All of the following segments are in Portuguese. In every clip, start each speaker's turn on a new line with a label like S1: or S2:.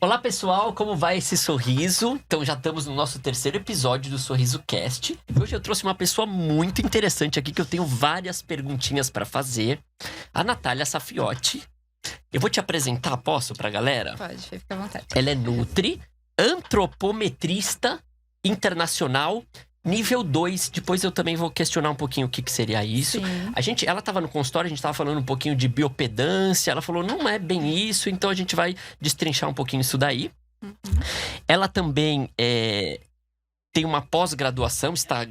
S1: Olá pessoal, como vai esse sorriso? Então já estamos no nosso terceiro episódio do Sorriso Cast. Hoje eu trouxe uma pessoa muito interessante aqui que eu tenho várias perguntinhas para fazer. A Natália Safiotti. Eu vou te apresentar, posso, pra galera?
S2: Pode, fica à vontade.
S1: Ela é nutri, antropometrista internacional, nível 2. Depois eu também vou questionar um pouquinho o que seria isso. Ela estava no consultório, a gente estava falando um pouquinho de biopedância. Ela falou, não é bem isso, então a gente vai destrinchar um pouquinho isso daí.
S2: Uhum.
S1: Ela também tem uma pós-graduação, está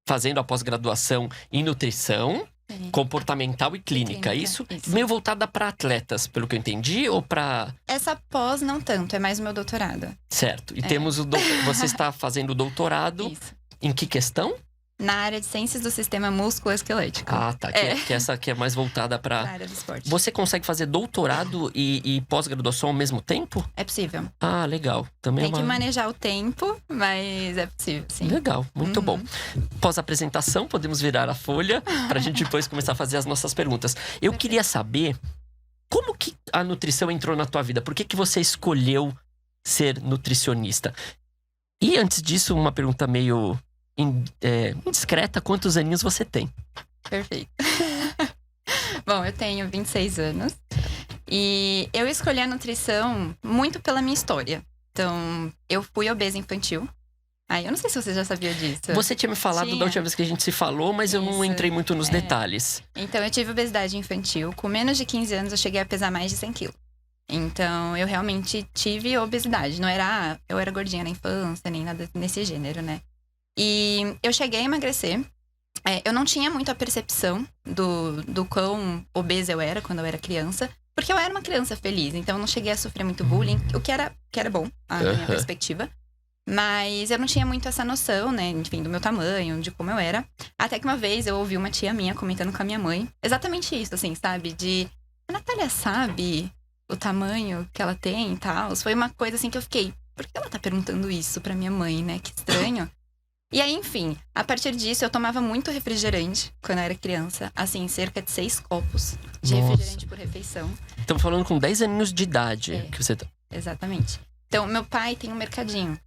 S1: fazendo a pós-graduação em nutrição comportamental e clínica. Isso meio voltada para atletas, pelo que eu entendi, ou para...
S2: Essa pós não tanto, é mais o meu doutorado.
S1: Certo. E temos você está fazendo o doutorado
S2: Isso.
S1: em que questão?
S2: Na área de ciências do sistema músculo-esquelético.
S1: Ah, tá. Que essa aqui é mais voltada para...
S2: Na área do esporte.
S1: Você consegue fazer doutorado e pós-graduação ao mesmo tempo?
S2: É possível.
S1: Ah, legal. Também
S2: Tem que manejar o tempo, mas é possível, sim.
S1: Legal, muito bom. Pós-apresentação, podemos virar a folha pra gente depois começar a fazer as nossas perguntas. Eu queria saber como que a nutrição entrou na tua vida? Por que você escolheu ser nutricionista? E antes disso, uma pergunta meio indiscreta. Quantos aninhos você tem?
S2: Perfeito. Bom, eu tenho 26 anos. E eu escolhi a nutrição muito pela minha história. Então, eu fui obesa infantil. Eu não sei se você já sabia disso.
S1: Você tinha me falado da última vez que a gente se falou, mas eu não entrei muito nos detalhes.
S2: Então, eu tive obesidade infantil. Com menos de 15 anos, eu cheguei a pesar mais de 100 quilos. Então, eu realmente tive obesidade. Não era, eu era gordinha na infância, nem nada nesse gênero, né? E eu cheguei a emagrecer. Eu não tinha muito a percepção do quão obesa eu era quando eu era criança. Porque eu era uma criança feliz. Então, eu não cheguei a sofrer muito bullying. O que era bom, a minha perspectiva. Mas eu não tinha muito essa noção, né? Enfim, do meu tamanho, de como eu era. Até que uma vez eu ouvi uma tia minha comentando com a minha mãe. Exatamente isso, assim, sabe? A Natália sabe o tamanho que ela tem e tal. Foi uma coisa assim que eu fiquei... Por que ela tá perguntando isso pra minha mãe, né? Que estranho. E aí, enfim, a partir disso, eu tomava muito refrigerante quando eu era criança. Assim, cerca de 6 copos de refrigerante por refeição.
S1: Estamos falando com 10 aninhos de idade que você tá.
S2: Exatamente. Então, meu pai tem um mercadinho.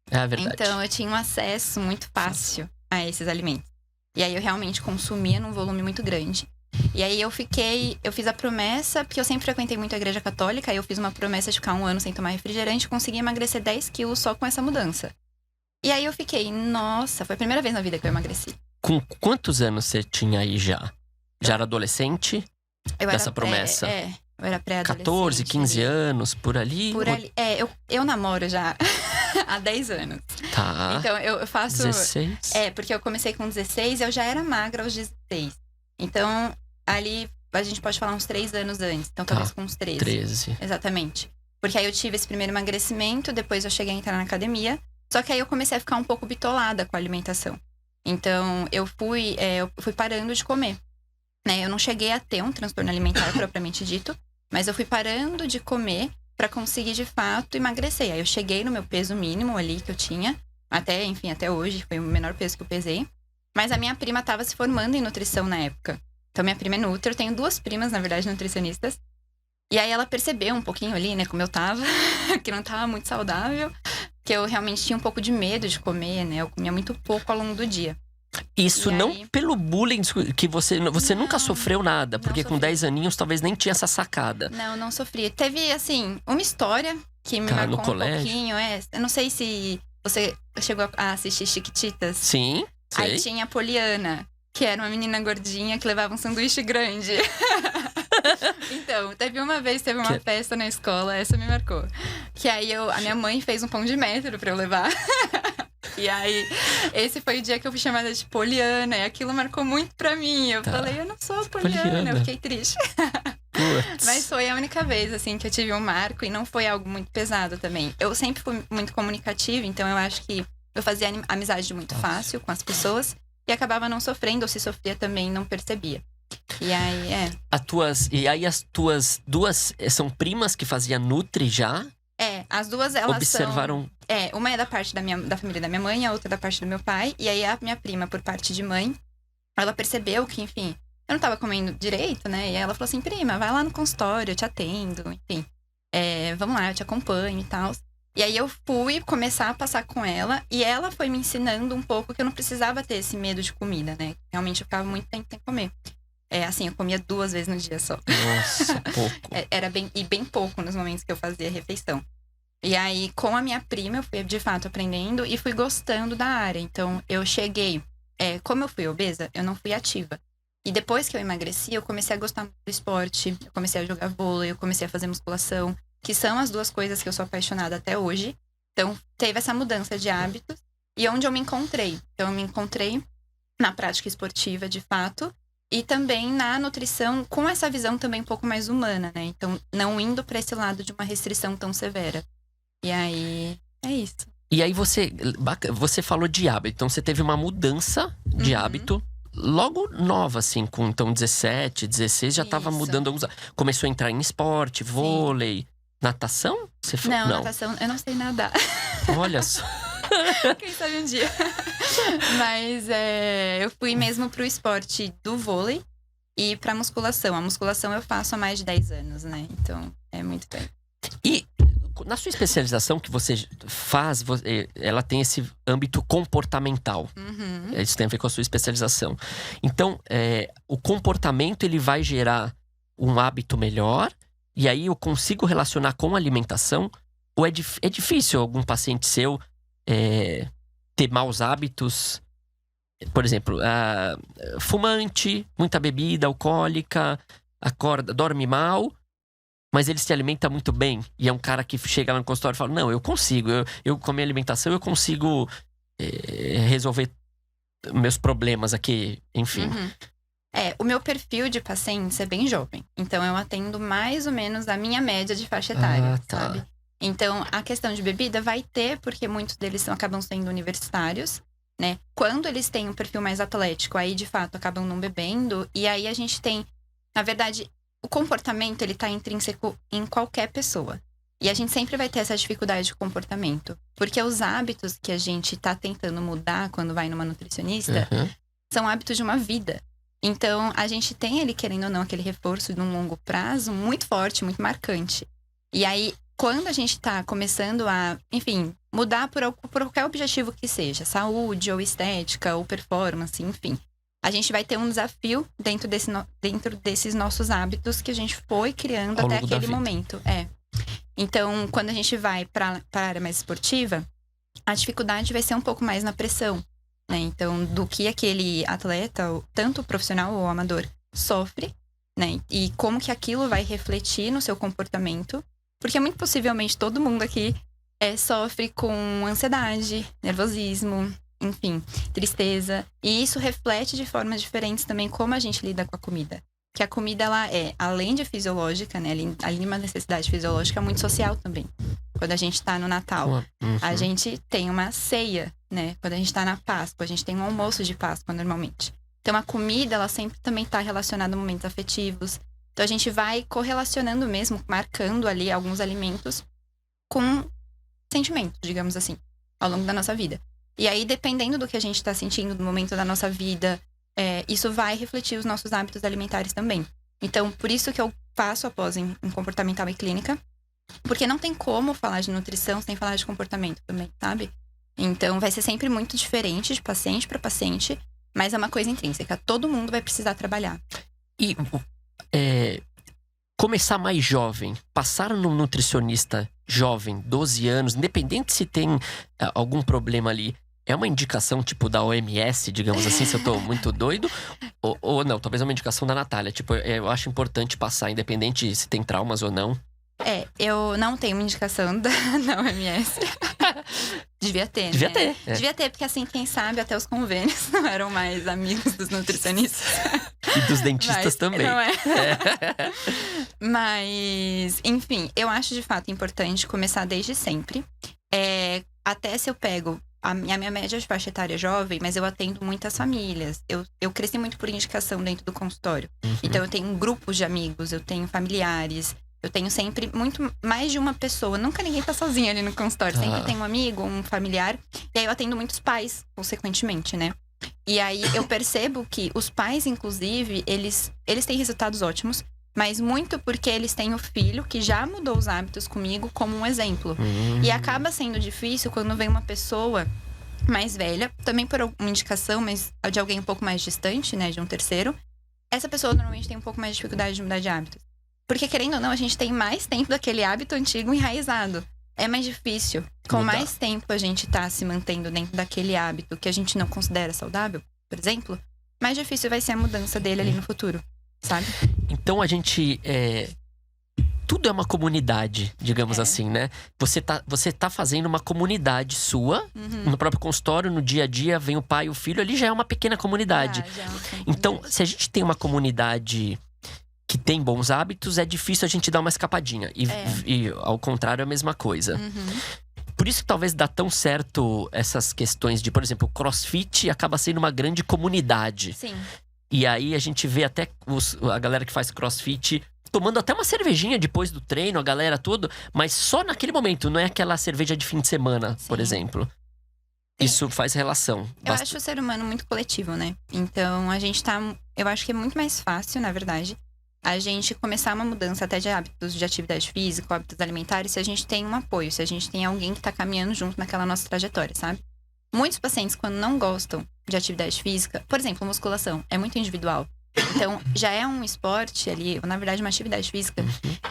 S1: É verdade.
S2: Então, eu tinha um acesso muito fácil a esses alimentos. E aí, eu realmente consumia num volume muito grande. E aí, eu fiz a promessa, porque eu sempre frequentei muito a igreja católica. Aí, eu fiz uma promessa de ficar 1 ano sem tomar refrigerante. Consegui emagrecer 10 quilos só com essa mudança. E aí, eu fiquei, nossa, foi a primeira vez na vida que eu emagreci.
S1: Com quantos anos você tinha aí já? Já era adolescente?
S2: Eu
S1: dessa promessa?
S2: Eu era pré-adolescente.
S1: 14, 15 anos, por ali?
S2: Por ali. Eu namoro já há 10 anos.
S1: Tá.
S2: Então, eu faço...
S1: 16?
S2: Porque eu comecei com 16 e eu já era magra aos 16. Então, ali, a gente pode falar uns 3 anos antes. Então, talvez com uns 13.
S1: 13.
S2: Exatamente. Porque aí eu tive esse primeiro emagrecimento, depois eu cheguei a entrar na academia. Só que aí eu comecei a ficar um pouco bitolada com a alimentação. Então, eu fui parando de comer. Né? Eu não cheguei a ter um transtorno alimentar propriamente dito, mas eu fui parando de comer pra conseguir, de fato, emagrecer. Aí eu cheguei no meu peso mínimo ali que eu tinha, até hoje, foi o menor peso que eu pesei. Mas a minha prima tava se formando em nutrição na época. Então, minha prima é nutri, eu tenho 2 primas, na verdade, nutricionistas. E aí ela percebeu um pouquinho ali, né, como eu tava, que não tava muito saudável, que eu realmente tinha um pouco de medo de comer, né? Eu comia muito pouco ao longo do dia.
S1: Isso não pelo bullying que você nunca sofreu nada, porque com 10 aninhos talvez nem tinha essa sacada.
S2: Não sofri. Teve, assim, uma história que me marcou um pouquinho. Eu não sei se você chegou a assistir Chiquititas.
S1: Sim, sei.
S2: Aí tinha a Poliana, que era uma menina gordinha que levava um sanduíche grande. Então, teve uma festa na escola, essa me marcou. Que aí a minha mãe fez um pão de metro pra eu levar. E aí, esse foi o dia que eu fui chamada de Poliana. E aquilo marcou muito pra mim. Eu falei, eu não sou a Poliana. Eu fiquei triste. Mas foi a única vez, assim, que eu tive um marco. E não foi algo muito pesado também. Eu sempre fui muito comunicativa. Então, eu acho que eu fazia amizade muito fácil com as pessoas. E acabava não sofrendo. Ou se sofria também, não percebia. E aí,
S1: as tuas 2 são primas que faziam Nutri já?
S2: As duas, elas
S1: observaram...
S2: uma é da parte da família da minha mãe, a outra da parte do meu pai. E aí, a minha prima, por parte de mãe, ela percebeu que, enfim, eu não tava comendo direito, né? E aí ela falou assim, prima, vai lá no consultório, eu te atendo, enfim. Vamos lá, eu te acompanho e tal. E aí eu fui começar a passar com ela. E ela foi me ensinando um pouco que eu não precisava ter esse medo de comida, né? Realmente eu ficava muito tempo sem comer. Assim, eu comia 2 vezes no dia só.
S1: Nossa, pouco.
S2: Era bem pouco nos momentos que eu fazia a refeição. E aí, com a minha prima, eu fui de fato aprendendo e fui gostando da área. Então, eu cheguei... como eu fui obesa, eu não fui ativa. E depois que eu emagreci, eu comecei a gostar muito do esporte. Eu comecei a jogar vôlei, eu comecei a fazer musculação. Que são as 2 coisas que eu sou apaixonada até hoje. Então, teve essa mudança de hábitos. E onde eu me encontrei? Então, eu me encontrei na prática esportiva, de fato. E também na nutrição, com essa visão também um pouco mais humana, né? Então, não indo para esse lado de uma restrição tão severa. E aí, é isso.
S1: E aí você falou de hábito. Então, você teve uma mudança de hábito logo nova, assim. Com, então, 17, 16, já estava mudando alguns... Começou a entrar em esporte, vôlei... Natação?
S2: Não, natação, eu não sei nadar.
S1: Olha só.
S2: Quem sabe um dia. Mas eu fui mesmo pro esporte do vôlei e pra musculação. A musculação eu faço há mais de 10 anos, né? Então, é muito tempo.
S1: E na sua especialização que você faz, ela tem esse âmbito comportamental. Isso tem a ver com a sua especialização. Então, o comportamento, ele vai gerar um hábito melhor. E aí eu consigo relacionar com a alimentação? Ou é difícil algum paciente seu ter maus hábitos? Por exemplo, fumante, muita bebida alcoólica, acorda, dorme mal, mas ele se alimenta muito bem. E é um cara que chega lá no consultório e fala, não, eu consigo, eu com a minha alimentação eu consigo resolver meus problemas aqui, enfim.
S2: O meu perfil de pacientes é bem jovem. Então, eu atendo mais ou menos a minha média de faixa etária, sabe? Então, a questão de bebida vai ter, porque muitos deles acabam sendo universitários, né? Quando eles têm um perfil mais atlético, aí, de fato, acabam não bebendo. E aí, a gente tem... Na verdade, o comportamento, ele tá intrínseco em qualquer pessoa. E a gente sempre vai ter essa dificuldade de comportamento. Porque os hábitos que a gente tá tentando mudar quando vai numa nutricionista são hábitos de uma vida. Então, a gente tem ele, querendo ou não, aquele reforço de um longo prazo muito forte, muito marcante. E aí, quando a gente tá começando a, enfim, mudar por qualquer objetivo que seja, saúde, ou estética, ou performance, enfim. A gente vai ter um desafio dentro desses nossos hábitos que a gente foi criando até aquele momento. Então, quando a gente vai para a área mais esportiva, a dificuldade vai ser um pouco mais na pressão. Né? Então, do que aquele atleta, tanto profissional ou amador, sofre, né? E como que aquilo vai refletir no seu comportamento. Porque muito possivelmente todo mundo aqui sofre com ansiedade, nervosismo, enfim, tristeza. E isso reflete de formas diferentes também como a gente lida com a comida. Que a comida, ela além de fisiológica, né? Além de uma necessidade fisiológica, é muito social também. Quando a gente tá no Natal, a gente tem uma ceia, né? Quando a gente tá na Páscoa, a gente tem um almoço de Páscoa, normalmente. Então, a comida, ela sempre também tá relacionada a momentos afetivos. Então, a gente vai correlacionando mesmo, marcando ali alguns alimentos com sentimentos, digamos assim, ao longo da nossa vida. E aí, dependendo do que a gente tá sentindo no momento da nossa vida, isso vai refletir os nossos hábitos alimentares também. Então, por isso que eu faço a pós em comportamental e clínica. Porque não tem como falar de nutrição sem falar de comportamento também, sabe? Então, vai ser sempre muito diferente de paciente para paciente. Mas é uma coisa intrínseca. Todo mundo vai precisar trabalhar.
S1: E começar mais jovem, passar num nutricionista jovem, 12 anos, independente se tem algum problema ali, é uma indicação tipo da OMS, digamos assim, se eu tô muito doido? Ou não, talvez é uma indicação da Natália. Tipo, eu acho importante passar, independente se tem traumas ou não.
S2: Eu não tenho uma indicação da OMS. Devia ter,
S1: Devia
S2: né?
S1: ter.
S2: Devia ter, porque assim, quem sabe até os convênios não eram mais amigos dos nutricionistas.
S1: E dos dentistas também.
S2: Não é? Mas, enfim, eu acho de fato importante começar desde sempre. Até se eu pego a minha média de faixa etária jovem, mas eu atendo muitas famílias. Eu cresci muito por indicação dentro do consultório. Então, eu tenho grupos de amigos, eu tenho familiares. Eu tenho sempre muito mais de uma pessoa. Nunca ninguém tá sozinho ali no consultório. Sempre tem um amigo, um familiar. E aí eu atendo muitos pais, consequentemente, né? E aí eu percebo que os pais, inclusive, eles têm resultados ótimos. Mas muito porque eles têm o filho que já mudou os hábitos comigo como um exemplo. E acaba sendo difícil quando vem uma pessoa mais velha, também por uma indicação, mas de alguém um pouco mais distante, né, de um terceiro. Essa pessoa normalmente tem um pouco mais de dificuldade de mudar de hábitos. Porque, querendo ou não, a gente tem mais tempo daquele hábito antigo enraizado. É mais difícil. Com
S1: Mudar.
S2: mais tempo a gente tá se mantendo dentro daquele hábito que a gente não considera saudável, por exemplo, mais difícil vai ser a mudança dele ali no futuro, sabe?
S1: Então a gente. Tudo é uma comunidade, digamos
S2: É.
S1: assim, né? Você tá fazendo uma comunidade sua, no próprio consultório, no dia a dia, vem o pai e o filho, ali já é uma pequena comunidade.
S2: Já é uma
S1: Então,
S2: comunidade.
S1: se a gente tem uma comunidade que tem bons hábitos, é difícil a gente dar uma escapadinha. E ao contrário, é a mesma coisa. Por isso que talvez dá tão certo essas questões de, por exemplo, o CrossFit acaba sendo uma grande comunidade.
S2: Sim.
S1: E aí a gente vê até a galera que faz CrossFit tomando até uma cervejinha depois do treino, a galera tudo, mas só naquele momento, não é aquela cerveja de fim de semana, por
S2: Sim.
S1: exemplo.
S2: Sim.
S1: Isso faz relação.
S2: Eu acho o ser humano muito coletivo, né? Então, a gente tá... Eu acho que é muito mais fácil, na verdade, a gente começar uma mudança até de hábitos de atividade física, hábitos alimentares, se a gente tem um apoio, se a gente tem alguém que tá caminhando junto naquela nossa trajetória, sabe? Muitos pacientes, quando não gostam de atividade física, por exemplo, musculação, é muito individual. Então, já é um esporte ali, ou na verdade uma atividade física,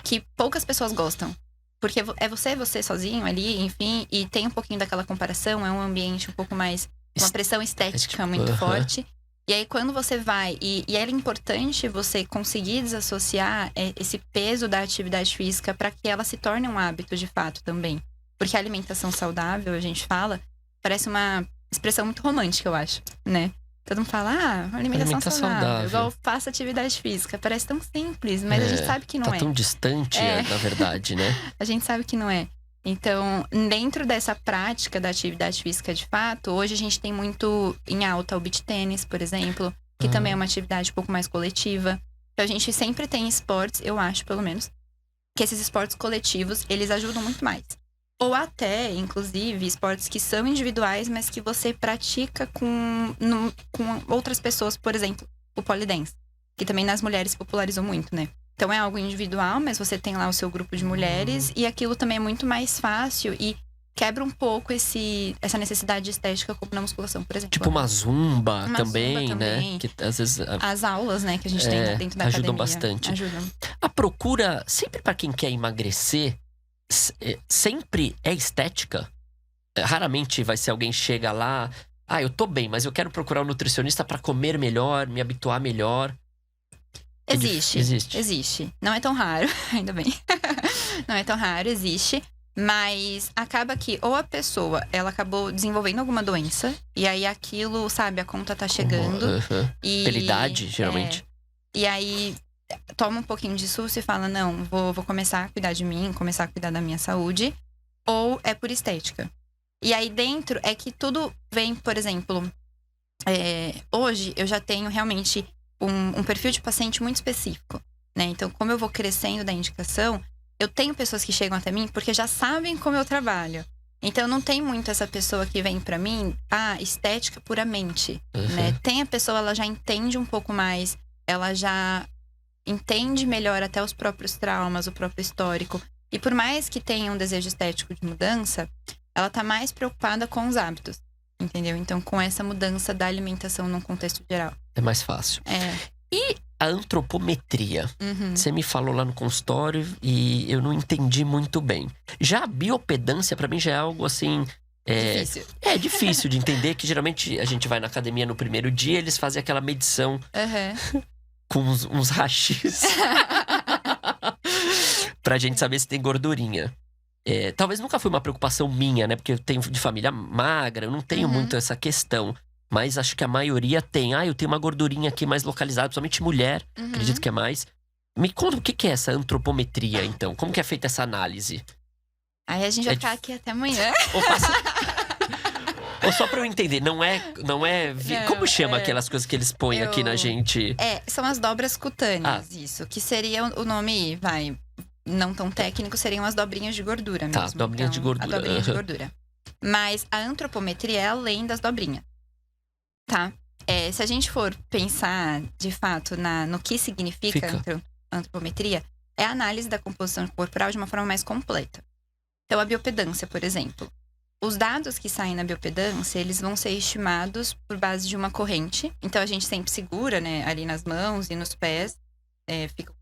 S2: que poucas pessoas gostam. Porque é você sozinho ali, enfim, e tem um pouquinho daquela comparação, é um ambiente um pouco mais... Uma pressão estética muito forte. E aí, quando você vai... E é importante você conseguir desassociar esse peso da atividade física para que ela se torne um hábito de fato também. Porque a alimentação saudável, a gente fala, parece uma expressão muito romântica, eu acho, né? Todo mundo fala, alimentação saudável. Igual faça atividade física. Parece tão simples, mas a gente sabe que não
S1: tá
S2: é.
S1: tão distante, na verdade, né?
S2: A gente sabe que não é. Então, dentro dessa prática da atividade física de fato, hoje a gente tem muito em alta o beach tênis, por exemplo, que também é uma atividade um pouco mais coletiva. Então, a gente sempre tem esportes, eu acho, pelo menos, que esses esportes coletivos, eles ajudam muito mais. Ou até, inclusive, esportes que são individuais, mas que você pratica com outras pessoas, por exemplo, o pole dance, que também nas mulheres popularizou muito, né? Então é algo individual, mas você tem lá o seu grupo de mulheres e aquilo também é muito mais fácil e quebra um pouco essa necessidade estética como na musculação, por exemplo.
S1: Tipo uma zumba,
S2: Uma
S1: também,
S2: zumba
S1: né?
S2: também.
S1: Que às vezes
S2: As aulas, né, que a gente tem dentro da
S1: ajudam
S2: academia.
S1: bastante.
S2: Ajudam.
S1: A procura, sempre para quem quer emagrecer, sempre é estética. Raramente vai ser alguém chega lá, eu tô bem, mas eu quero procurar um nutricionista para comer melhor, me habituar melhor.
S2: Existe. Não é tão raro, ainda bem. Não é tão raro, existe. Mas acaba que ou a pessoa, ela acabou desenvolvendo alguma doença. E aí aquilo, sabe, a conta tá chegando. E,
S1: pela idade, geralmente.
S2: E aí toma um pouquinho de susto e fala, não, vou começar a cuidar de mim, começar a cuidar da minha saúde. Ou é por estética. E aí dentro é que tudo vem, por exemplo... hoje eu já tenho realmente... Um perfil de paciente muito específico, né? Então, como eu vou crescendo da indicação, eu tenho pessoas que chegam até mim porque já sabem como eu trabalho. Então, não tem muito essa pessoa que vem pra mim, estética puramente, né? Tem a pessoa, ela já entende um pouco mais, ela já entende melhor até os próprios traumas, o próprio histórico. E por mais que tenha um desejo estético de mudança, ela tá mais preocupada com os hábitos, entendeu? Então, com essa mudança da alimentação num contexto geral.
S1: É mais fácil. E a antropometria? Você me falou lá no consultório e eu não entendi muito bem. Já a biopedância, pra mim, já é algo assim...
S2: Difícil.
S1: É difícil de entender, que geralmente a gente vai na academia no primeiro dia, eles fazem aquela medição com uns rachis pra gente saber se tem gordurinha. Talvez nunca foi uma preocupação minha, né? Porque eu tenho de família magra, eu não tenho muito essa questão. Mas acho que a maioria tem. Eu tenho uma gordurinha aqui mais localizada, principalmente mulher, acredito que é mais. Me conta o que é essa antropometria, então? Como que é feita essa análise?
S2: Aí a gente vai ficar aqui até amanhã.
S1: Ou só pra eu entender, não é como chama aquelas coisas que eles põem aqui na gente?
S2: São as dobras cutâneas, isso. Que seria o nome, não tão técnico, seriam as dobrinhas de gordura mesmo.
S1: Tá, dobrinhas de gordura.
S2: A dobrinha de gordura. Mas a antropometria é além das dobrinhas. Tá? Se a gente for pensar, de fato, no que significa antropometria é a análise da composição corporal de uma forma mais completa. Então, a biopedância, por exemplo. Os dados que saem na biopedância, eles vão ser estimados por base de uma corrente. Então, a gente sempre segura, né, ali nas mãos e nos pés.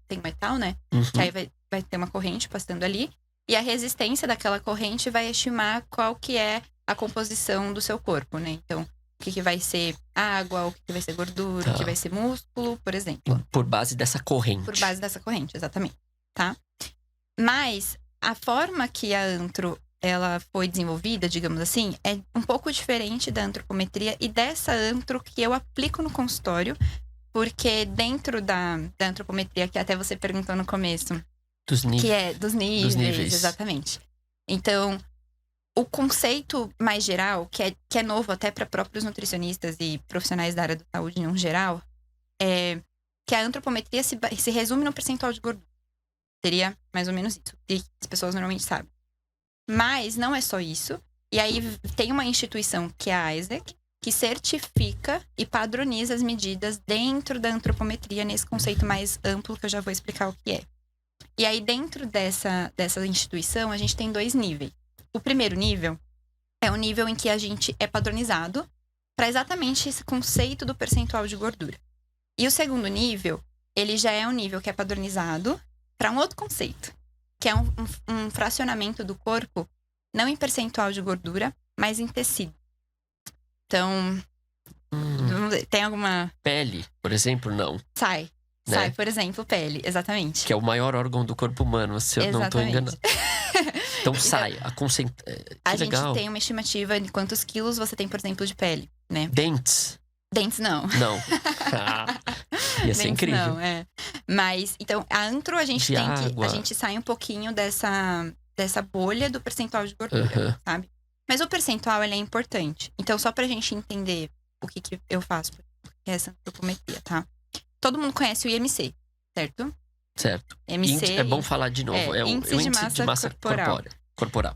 S2: Tem metal, né? Que aí vai ter uma corrente passando ali. E a resistência daquela corrente vai estimar qual que é a composição do seu corpo, né? Então, o que vai ser água, o que vai ser gordura, o que vai ser músculo, por exemplo.
S1: Por base dessa corrente.
S2: Por base dessa corrente, exatamente. Tá? Mas a forma que a antro ela foi desenvolvida, digamos assim, é um pouco diferente da antropometria e dessa antro que eu aplico no consultório, porque dentro da antropometria, que até você perguntou no começo,
S1: dos níveis.
S2: Que é dos níveis, exatamente. Então, o conceito mais geral, que é novo até para próprios nutricionistas e profissionais da área da saúde em um geral, é que a antropometria se resume no percentual de gordura. Seria mais ou menos isso, e as pessoas normalmente sabem. Mas não é só isso. E aí tem uma instituição, que é a ISEC, que certifica e padroniza as medidas dentro da antropometria, nesse conceito mais amplo, que eu já vou explicar o que é. E aí, dentro dessa instituição, a gente tem 2 níveis. O primeiro nível é o nível em que a gente é padronizado para exatamente esse conceito do percentual de gordura. E o segundo nível, ele já é um nível que é padronizado para um outro conceito, que é um fracionamento do corpo, não em percentual de gordura, mas em tecido. Então, tem alguma...
S1: Pele, por exemplo, não.
S2: Sai, por exemplo, pele, exatamente.
S1: Que é o maior órgão do corpo humano, se eu não estou enganado. Então sai,
S2: a gente tem uma estimativa de quantos quilos você tem, por exemplo, de pele, né?
S1: Dentes?
S2: Dentes não.
S1: Não. Ia ser incrível.
S2: Não, Mas, então, a antro a gente a gente sai um pouquinho dessa bolha do percentual de gordura, sabe? Mas o percentual, ele é importante. Então, só pra gente entender o que eu faço, que é essa antropometria, tá? Todo mundo conhece o IMC, certo?
S1: Certo.
S2: IMC,
S1: é bom falar de novo. É o índice de massa corporal.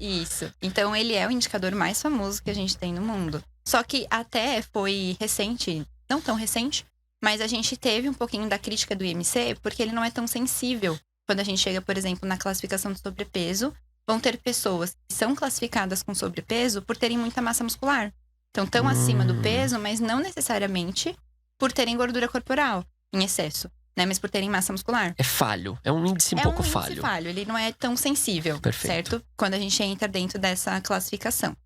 S2: Isso. Então, ele é o indicador mais famoso que a gente tem no mundo. Só que até foi recente, não tão recente, mas a gente teve um pouquinho da crítica do IMC, porque ele não é tão sensível. Quando a gente chega, por exemplo, na classificação de sobrepeso, vão ter pessoas que são classificadas com sobrepeso por terem muita massa muscular. Então, estão acima do peso, mas não necessariamente por terem gordura corporal em excesso, né? Mas por terem massa muscular.
S1: É falho. É um índice um pouco falho. É um índice falho.
S2: Ele não é tão sensível, certo? Quando a gente entra dentro dessa classificação.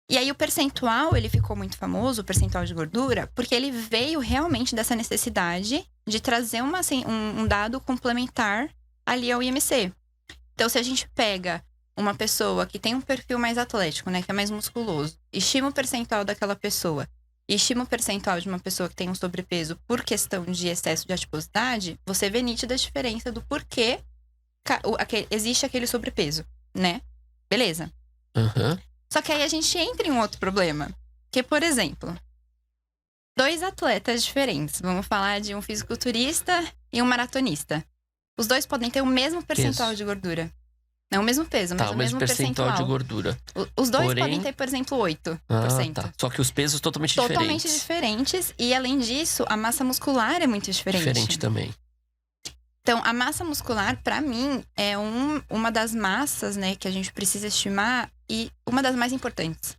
S2: E aí, o percentual, ele ficou muito famoso, o percentual de gordura, porque ele veio realmente dessa necessidade de trazer um dado complementar ali ao IMC. Então, se a gente pega uma pessoa que tem um perfil mais atlético, né? Que é mais musculoso, estima o percentual daquela pessoa, e estima o percentual de uma pessoa que tem um sobrepeso por questão de excesso de adiposidade, você vê nítida a diferença do porquê existe aquele sobrepeso, né? Beleza. Só que aí a gente entra em um outro problema. Que, por exemplo, 2 atletas diferentes. Vamos falar de um fisiculturista e um maratonista. Os 2 podem ter o mesmo percentual de gordura. Não o mesmo peso, mas o mesmo percentual
S1: de gordura.
S2: Os 2 podem ter, por exemplo, 8%.
S1: Tá. Só que os pesos totalmente diferentes.
S2: Totalmente diferentes. E, além disso, a massa muscular é muito diferente.
S1: Diferente também.
S2: Então, a massa muscular, pra mim, é uma das massas, né, que a gente precisa estimar e uma das mais importantes.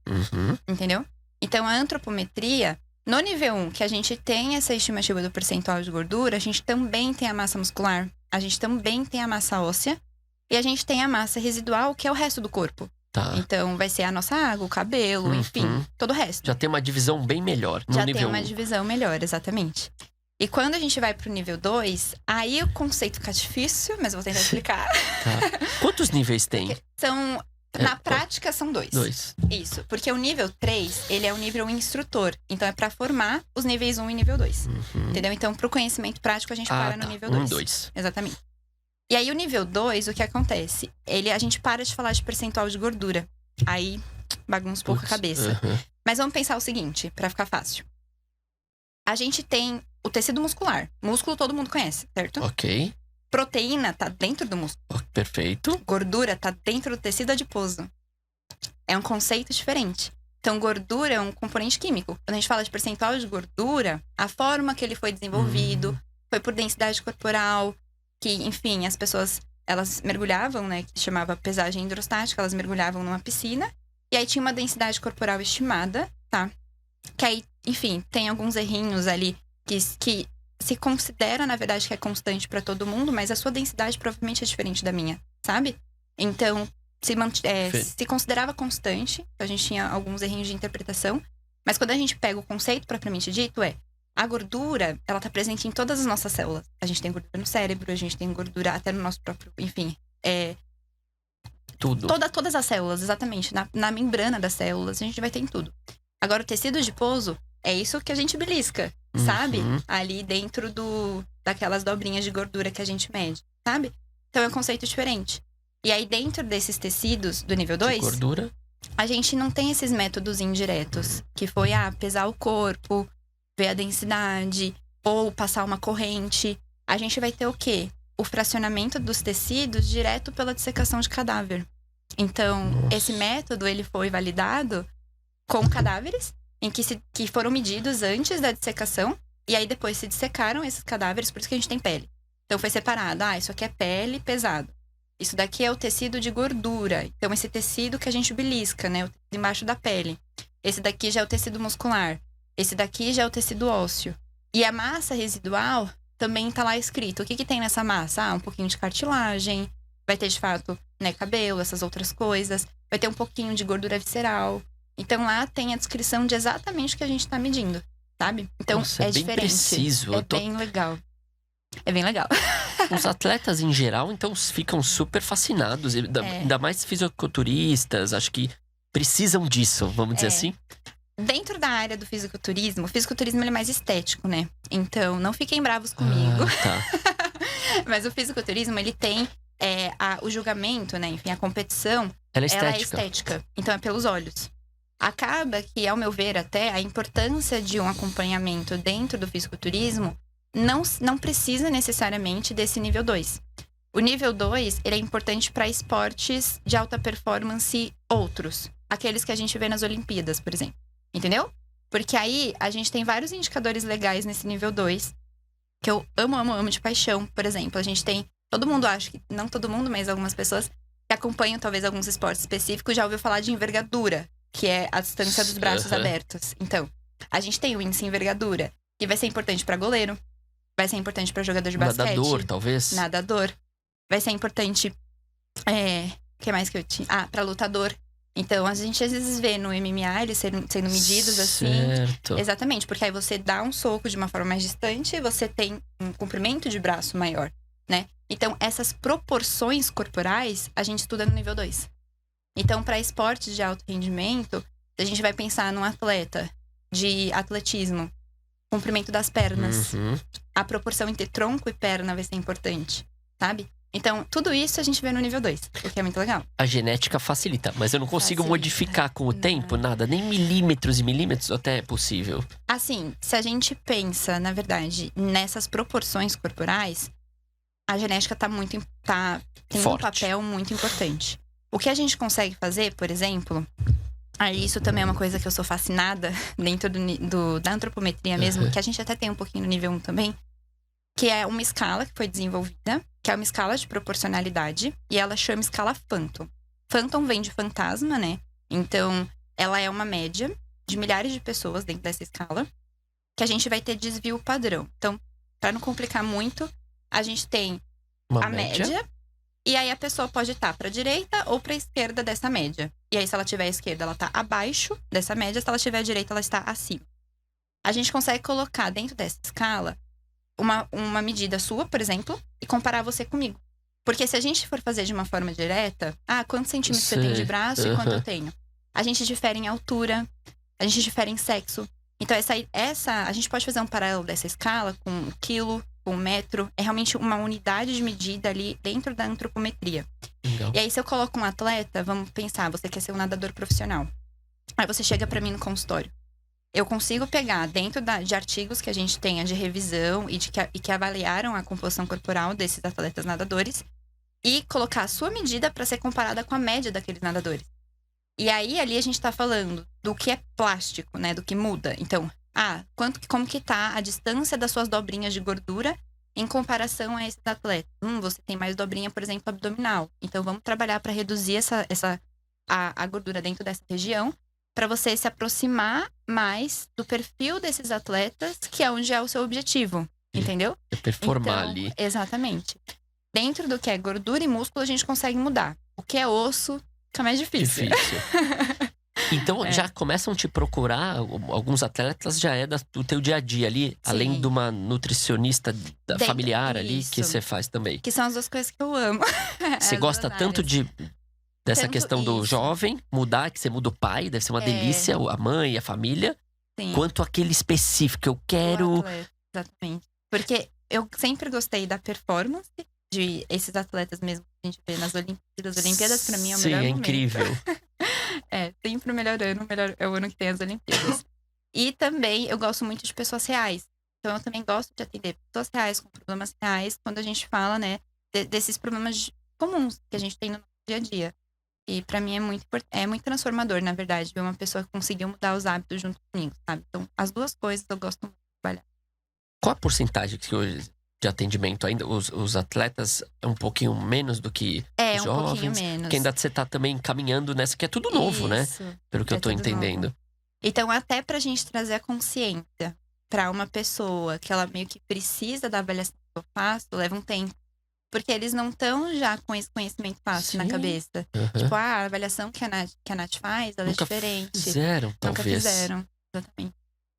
S2: Entendeu? Então, a antropometria, no nível 1, que a gente tem essa estimativa do percentual de gordura, a gente também tem a massa muscular, a gente também tem a massa óssea e a gente tem a massa residual, que é o resto do corpo.
S1: Tá.
S2: Então, vai ser a nossa água, o cabelo, enfim, todo o resto.
S1: Já tem uma divisão bem melhor no nível 1.
S2: Já tem uma divisão melhor, exatamente. E quando a gente vai pro nível 2, aí o conceito fica difícil, mas eu vou tentar explicar.
S1: Tá. Quantos níveis tem?
S2: Na prática, são 2.
S1: 2.
S2: Isso, porque o nível 3, ele é o nível instrutor. Então, é pra formar os níveis 1 e nível 2. Entendeu? Então, pro conhecimento prático, a gente para no nível 2.
S1: 1 e 2.
S2: Exatamente. E aí, o nível 2, o que acontece? A gente para de falar de percentual de gordura. Aí, bagunça um pouco a cabeça. Mas vamos pensar o seguinte, pra ficar fácil. A gente tem o tecido muscular. Músculo todo mundo conhece, certo?
S1: Ok.
S2: Proteína tá dentro do músculo.
S1: Perfeito.
S2: Gordura tá dentro do tecido adiposo. É um conceito diferente. Então, gordura é um componente químico. Quando a gente fala de percentual de gordura, a forma que ele foi desenvolvido, foi por densidade corporal, que, enfim, as pessoas, elas mergulhavam, né? Que chamava pesagem hidrostática, elas mergulhavam numa piscina. E aí tinha uma densidade corporal estimada, tá? Que aí, enfim, tem alguns errinhos ali que se considera, na verdade, que é constante pra todo mundo, mas a sua densidade provavelmente é diferente da minha, sabe? Então, se considerava constante, a gente tinha alguns errinhos de interpretação, mas quando a gente pega o conceito propriamente dito, a gordura, ela tá presente em todas as nossas células. A gente tem gordura no cérebro, a gente tem gordura até no nosso próprio, enfim,
S1: Tudo.
S2: Todas as células, exatamente. Na membrana das células, a gente vai ter em tudo. Agora, o tecido adiposo é isso que a gente belisca, sabe? Ali dentro daquelas dobrinhas de gordura que a gente mede, sabe? Então, é um conceito diferente. E aí, dentro desses tecidos do nível 2,
S1: gordura,
S2: a gente não tem esses métodos indiretos. Que foi, pesar o corpo, ver a densidade, ou passar uma corrente. A gente vai ter o quê? O fracionamento dos tecidos direto pela dissecação de cadáver. Então, esse método, ele foi validado com cadáveres em que foram medidos antes da dissecação. E aí, depois se dissecaram esses cadáveres, por isso que a gente tem pele. Então, foi separado. Isso aqui é pele pesado. Isso daqui é o tecido de gordura. Então, esse tecido que a gente belisca, né? O tecido embaixo da pele. Esse daqui já é o tecido muscular. Esse daqui já é o tecido ósseo. E a massa residual também tá lá escrito. O que tem nessa massa? Um pouquinho de cartilagem. Vai ter, de fato, né, cabelo, essas outras coisas. Vai ter um pouquinho de gordura visceral. Então, lá tem a descrição de exatamente o que a gente tá medindo, sabe? Então,
S1: Nossa, é bem
S2: diferente.
S1: preciso.
S2: Bem legal. É bem legal.
S1: Os atletas, em geral, então, ficam super fascinados. Ainda mais fisiculturistas, acho que precisam disso, vamos dizer assim.
S2: Dentro da área do fisiculturismo, o fisiculturismo ele é mais estético, né? Então, não fiquem bravos comigo.
S1: Tá.
S2: Mas o fisiculturismo, ele tem o julgamento, né? Enfim, a competição,
S1: Ela é
S2: ela é
S1: estética.
S2: estética. Então, é pelos olhos. Acaba que, ao meu ver, até a importância de um acompanhamento dentro do fisiculturismo não precisa necessariamente desse nível 2. O nível 2, ele é importante para esportes de alta performance outros. Aqueles que a gente vê nas Olimpíadas, por exemplo. Entendeu? Porque aí, a gente tem vários indicadores legais nesse nível 2. Que eu amo de paixão. Por exemplo, a gente tem... Todo mundo acha que... Não todo mundo, mas algumas pessoas que acompanham talvez alguns esportes específicos já ouviu falar de envergadura. Que é a distância dos braços abertos. Então, a gente tem o índice envergadura. Que vai ser importante para goleiro. Vai ser importante para jogador de basquete.
S1: Nadador, talvez.
S2: Nadador. Vai ser importante... O que mais que eu tinha? Para lutador. Então, a gente às vezes vê no MMA eles sendo medidos assim.
S1: Certo.
S2: Exatamente, porque aí você dá um soco de uma forma mais distante e você tem um comprimento de braço maior, né? Então, essas proporções corporais, a gente estuda no nível 2. Então, para esportes de alto rendimento, a gente vai pensar num atleta de atletismo, comprimento das pernas. A proporção entre tronco e perna vai ser importante, sabe? Então, tudo isso a gente vê no nível 2, o que é muito legal.
S1: A genética facilita, mas eu não consigo modificar com o
S2: Não.
S1: tempo nada, nem milímetros e milímetros, até é possível.
S2: Assim, se a gente pensa, na verdade, nessas proporções corporais, a genética tem
S1: Forte.
S2: um papel muito importante. O que a gente consegue fazer, por exemplo, isso também é uma coisa que eu sou fascinada dentro da antropometria mesmo, que a gente até tem um pouquinho no nível 1 também, que é uma escala que foi desenvolvida, que é uma escala de proporcionalidade, e ela chama escala Phantom. Phantom vem de fantasma, né? Então, ela é uma média de milhares de pessoas dentro dessa escala, que a gente vai ter desvio padrão. Então, para não complicar muito, a gente tem
S1: Uma
S2: a média, e aí a pessoa pode estar para a direita ou para a esquerda dessa média. E aí, se ela tiver à esquerda, ela está abaixo dessa média, se ela tiver à direita, ela está acima. A gente consegue colocar dentro dessa escala uma medida sua, por exemplo, e comparar você comigo. Porque se a gente for fazer de uma forma direta, quantos centímetros você tem de braço e quanto eu tenho? A gente difere em altura, a gente difere em sexo. Então, a gente pode fazer um paralelo dessa escala com um quilo, com um metro. É realmente uma unidade de medida ali dentro da antropometria.
S1: Legal.
S2: E aí, se eu coloco um atleta, vamos pensar, você quer ser um nadador profissional. Aí você chega pra mim no consultório. Eu consigo pegar dentro de artigos que a gente tenha de revisão e que avaliaram a composição corporal desses atletas nadadores e colocar a sua medida para ser comparada com a média daqueles nadadores. E aí, ali a gente tá falando do que é plástico, né? Do que muda. Então, como que tá a distância das suas dobrinhas de gordura em comparação a esses atletas. Você tem mais dobrinha, por exemplo, abdominal. Então, vamos trabalhar para reduzir a gordura dentro dessa região, para você se aproximar mais do perfil desses atletas, que é onde é o seu objetivo, entendeu?
S1: É performar
S2: Então,
S1: ali.
S2: Exatamente. Dentro do que é gordura e músculo, a gente consegue mudar. O que é osso, fica mais difícil.
S1: Então, já começam a te procurar, alguns atletas já é do teu dia a dia ali, além de uma nutricionista familiar ali, que você faz também.
S2: Que são as duas coisas que eu amo.
S1: Você gosta tanto dessa questão do jovem, mudar, que você muda o pai, deve ser uma delícia, a mãe, a família.
S2: Sim.
S1: Quanto aquele específico, eu quero…
S2: Exatamente. Porque eu sempre gostei da performance de esses atletas mesmo que a gente vê nas Olimpíadas. As Olimpíadas, pra mim, é o melhor momento. Sim, é
S1: incrível.
S2: Sempre o melhor ano é o ano que tem as Olimpíadas. E também eu gosto muito de pessoas reais. Então eu também gosto de atender pessoas reais com problemas reais, quando a gente fala, né, desses problemas comuns que a gente tem no dia a dia. E pra mim é muito transformador, na verdade, ver uma pessoa que conseguiu mudar os hábitos junto comigo, sabe? Então, as duas coisas eu gosto muito de trabalhar.
S1: Qual a porcentagem que hoje de atendimento ainda? Os atletas é um pouquinho menos do que os jovens?
S2: Um pouquinho menos.
S1: Porque ainda você tá também caminhando nessa, que é tudo novo, né? Pelo que eu tô entendendo.
S2: Novo. Então, até pra gente trazer a consciência pra uma pessoa que ela meio que precisa da avaliação que eu faço, leva um tempo. Porque eles não estão já com esse conhecimento fácil na cabeça. Tipo, a avaliação que a Nath faz, ela
S1: Nunca
S2: é diferente.
S1: Nunca
S2: fizeram, exatamente.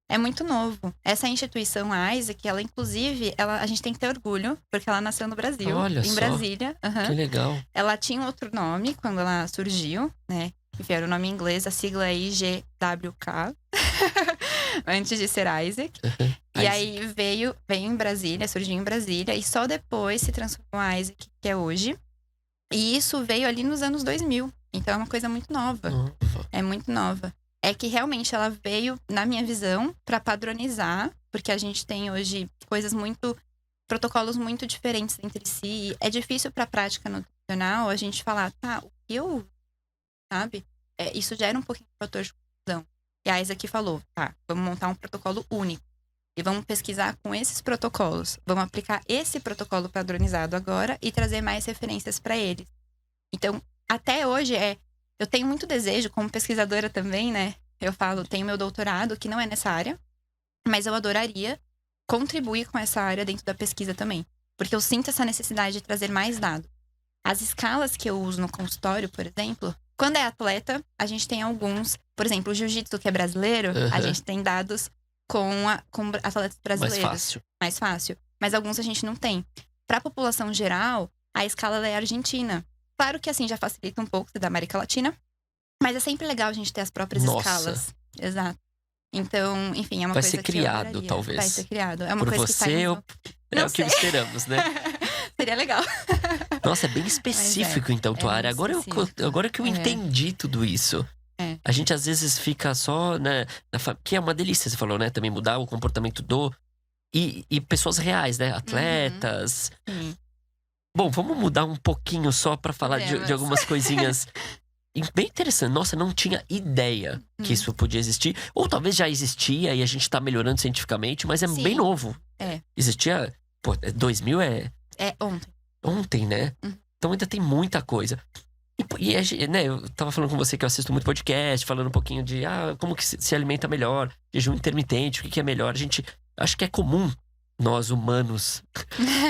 S2: É muito novo. Essa instituição, a Isaac, ela inclusive, a gente tem que ter orgulho, porque ela nasceu no Brasil.
S1: Olha
S2: em Brasília.
S1: Que legal.
S2: Ela tinha outro nome quando ela surgiu, né? Enfim, era o nome em inglês, a sigla é IGWK. Antes de ser Isaac. E aí veio em Brasília, surgiu em Brasília. E só depois se transformou a Isaac, que é hoje. E isso veio ali nos anos 2000. Então é uma coisa muito nova. É muito nova. É que realmente ela veio, na minha visão, para padronizar. Porque a gente tem hoje protocolos muito diferentes entre si. É difícil para a prática nutricional a gente falar, tá, o que eu… Sabe? Isso gera um pouquinho de fator de confusão. E a Isaac falou, tá, vamos montar um protocolo único. E vamos pesquisar com esses protocolos. Vamos aplicar esse protocolo padronizado agora e trazer mais referências para eles. Então, até hoje, eu tenho muito desejo, como pesquisadora também, né? Eu tenho meu doutorado, que não é nessa área. Mas eu adoraria contribuir com essa área dentro da pesquisa também. Porque eu sinto essa necessidade de trazer mais dados. As escalas que eu uso no consultório, por exemplo… Quando é atleta, a gente tem alguns… Por exemplo, o jiu-jitsu, que é brasileiro, a gente tem dados com atletas brasileiros. Mais fácil. Mas alguns a gente não tem. Para a população geral, a escala é argentina. Claro que assim já facilita um pouco ser da América Latina. Mas é sempre legal a gente ter as próprias escalas. Exato. Então, enfim, é uma coisa que…
S1: Vai ser criado, talvez.
S2: Vai ser criado. É uma
S1: por
S2: coisa
S1: você,
S2: que tá
S1: é o que esperamos, né?
S2: Seria legal.
S1: Nossa, é bem específico, então, tua área. Agora que eu entendi tudo isso. A gente, às vezes, fica só, né? Que é uma delícia, você falou, né? Também mudar o comportamento E pessoas reais, né? Atletas. Bom, vamos mudar um pouquinho só pra falar de algumas coisinhas bem interessante. Nossa, não tinha ideia que isso podia existir. Ou talvez já existia e a gente tá melhorando cientificamente, mas é bem novo. Existia… Pô, 2000
S2: ontem.
S1: Ontem, né? Então ainda tem muita coisa. Né, eu tava falando com você que eu assisto muito podcast, falando um pouquinho de como que se alimenta melhor, jejum intermitente, o que é melhor. Acho que é comum nós humanos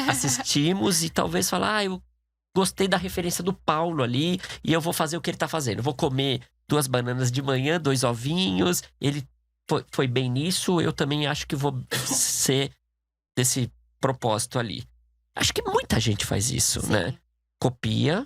S1: assistimos e talvez falar, eu gostei da referência do Paulo ali e eu vou fazer o que ele tá fazendo. Eu vou comer 2 bananas de manhã, 2 ovinhos. Ele foi bem nisso, eu também acho que vou ser desse propósito ali. Acho que muita gente faz isso, né? Copia.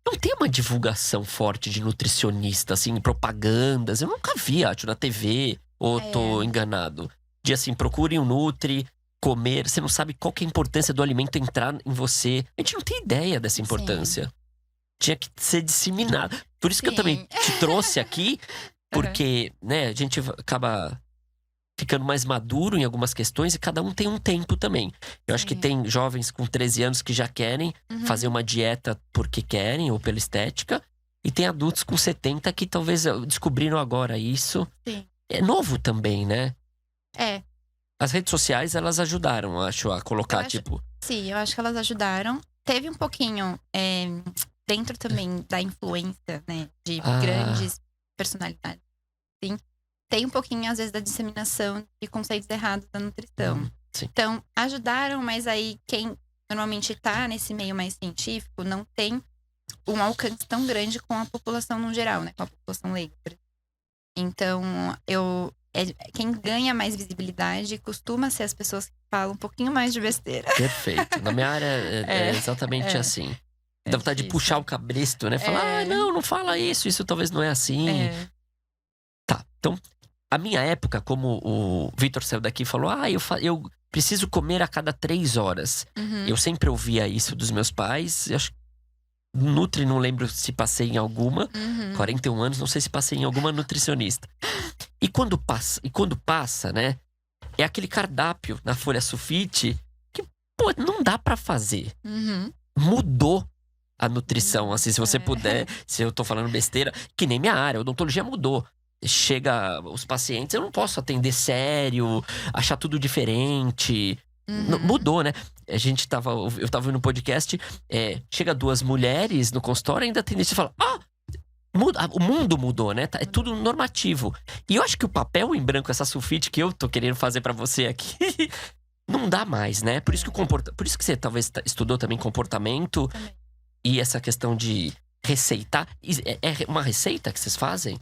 S1: Não tem uma divulgação forte de nutricionista, assim, propagandas. Eu nunca vi, acho, na TV. Ou tô enganado. De assim, procurem um Nutri, comer. Você não sabe qual que é a importância do alimento entrar em você. A gente não tem ideia dessa importância. Tinha que ser disseminado. Por isso que eu também te trouxe aqui. Porque, né, a gente acaba ficando mais maduro em algumas questões e cada um tem um tempo também. Eu acho que tem jovens com 13 anos que já querem fazer uma dieta porque querem ou pela estética. E tem adultos com 70 que talvez descobriram agora isso. É novo também, né? As redes sociais, elas ajudaram, acho, a colocar,
S2: acho-
S1: tipo…
S2: Sim, eu acho que elas ajudaram. Teve um pouquinho dentro também da influência, né? De grandes personalidades. Sim. Tem um pouquinho, às vezes, da disseminação de conceitos errados da nutrição.
S1: Sim.
S2: Então, ajudaram, mas aí quem normalmente tá nesse meio mais científico não tem um alcance tão grande com a população no geral, né? Com a população leiga, por exemplo. Então, quem ganha mais visibilidade costuma ser as pessoas que falam um pouquinho mais de besteira.
S1: Perfeito. Na minha área é exatamente assim. Dá vontade de puxar o cabresto, né? Falar, não fala isso talvez não é assim. Tá, então, a minha época, como o Vitor saiu daqui e falou, eu preciso comer a cada 3 horas.
S2: Uhum.
S1: Eu sempre ouvia isso dos meus pais. Eu acho que Nutri, não lembro se passei em alguma. 41 anos, não sei se passei em alguma nutricionista. E quando passa, né? É aquele cardápio na folha sulfite que, pô, não dá pra fazer. Mudou a nutrição, assim, se você puder. Se eu tô falando besteira, que nem minha área, a odontologia mudou. Chega os pacientes, eu não posso atender sério, achar tudo diferente. Mudou, né? Eu tava ouvindo um podcast, chega 2 mulheres no consultório, ainda tem gente que fala, o mundo mudou, né? É tudo normativo. E eu acho que o papel em branco, essa sulfite que eu tô querendo fazer pra você aqui, não dá mais, né? Por isso que você talvez estudou também comportamento e essa questão de receitar. É uma receita que vocês fazem?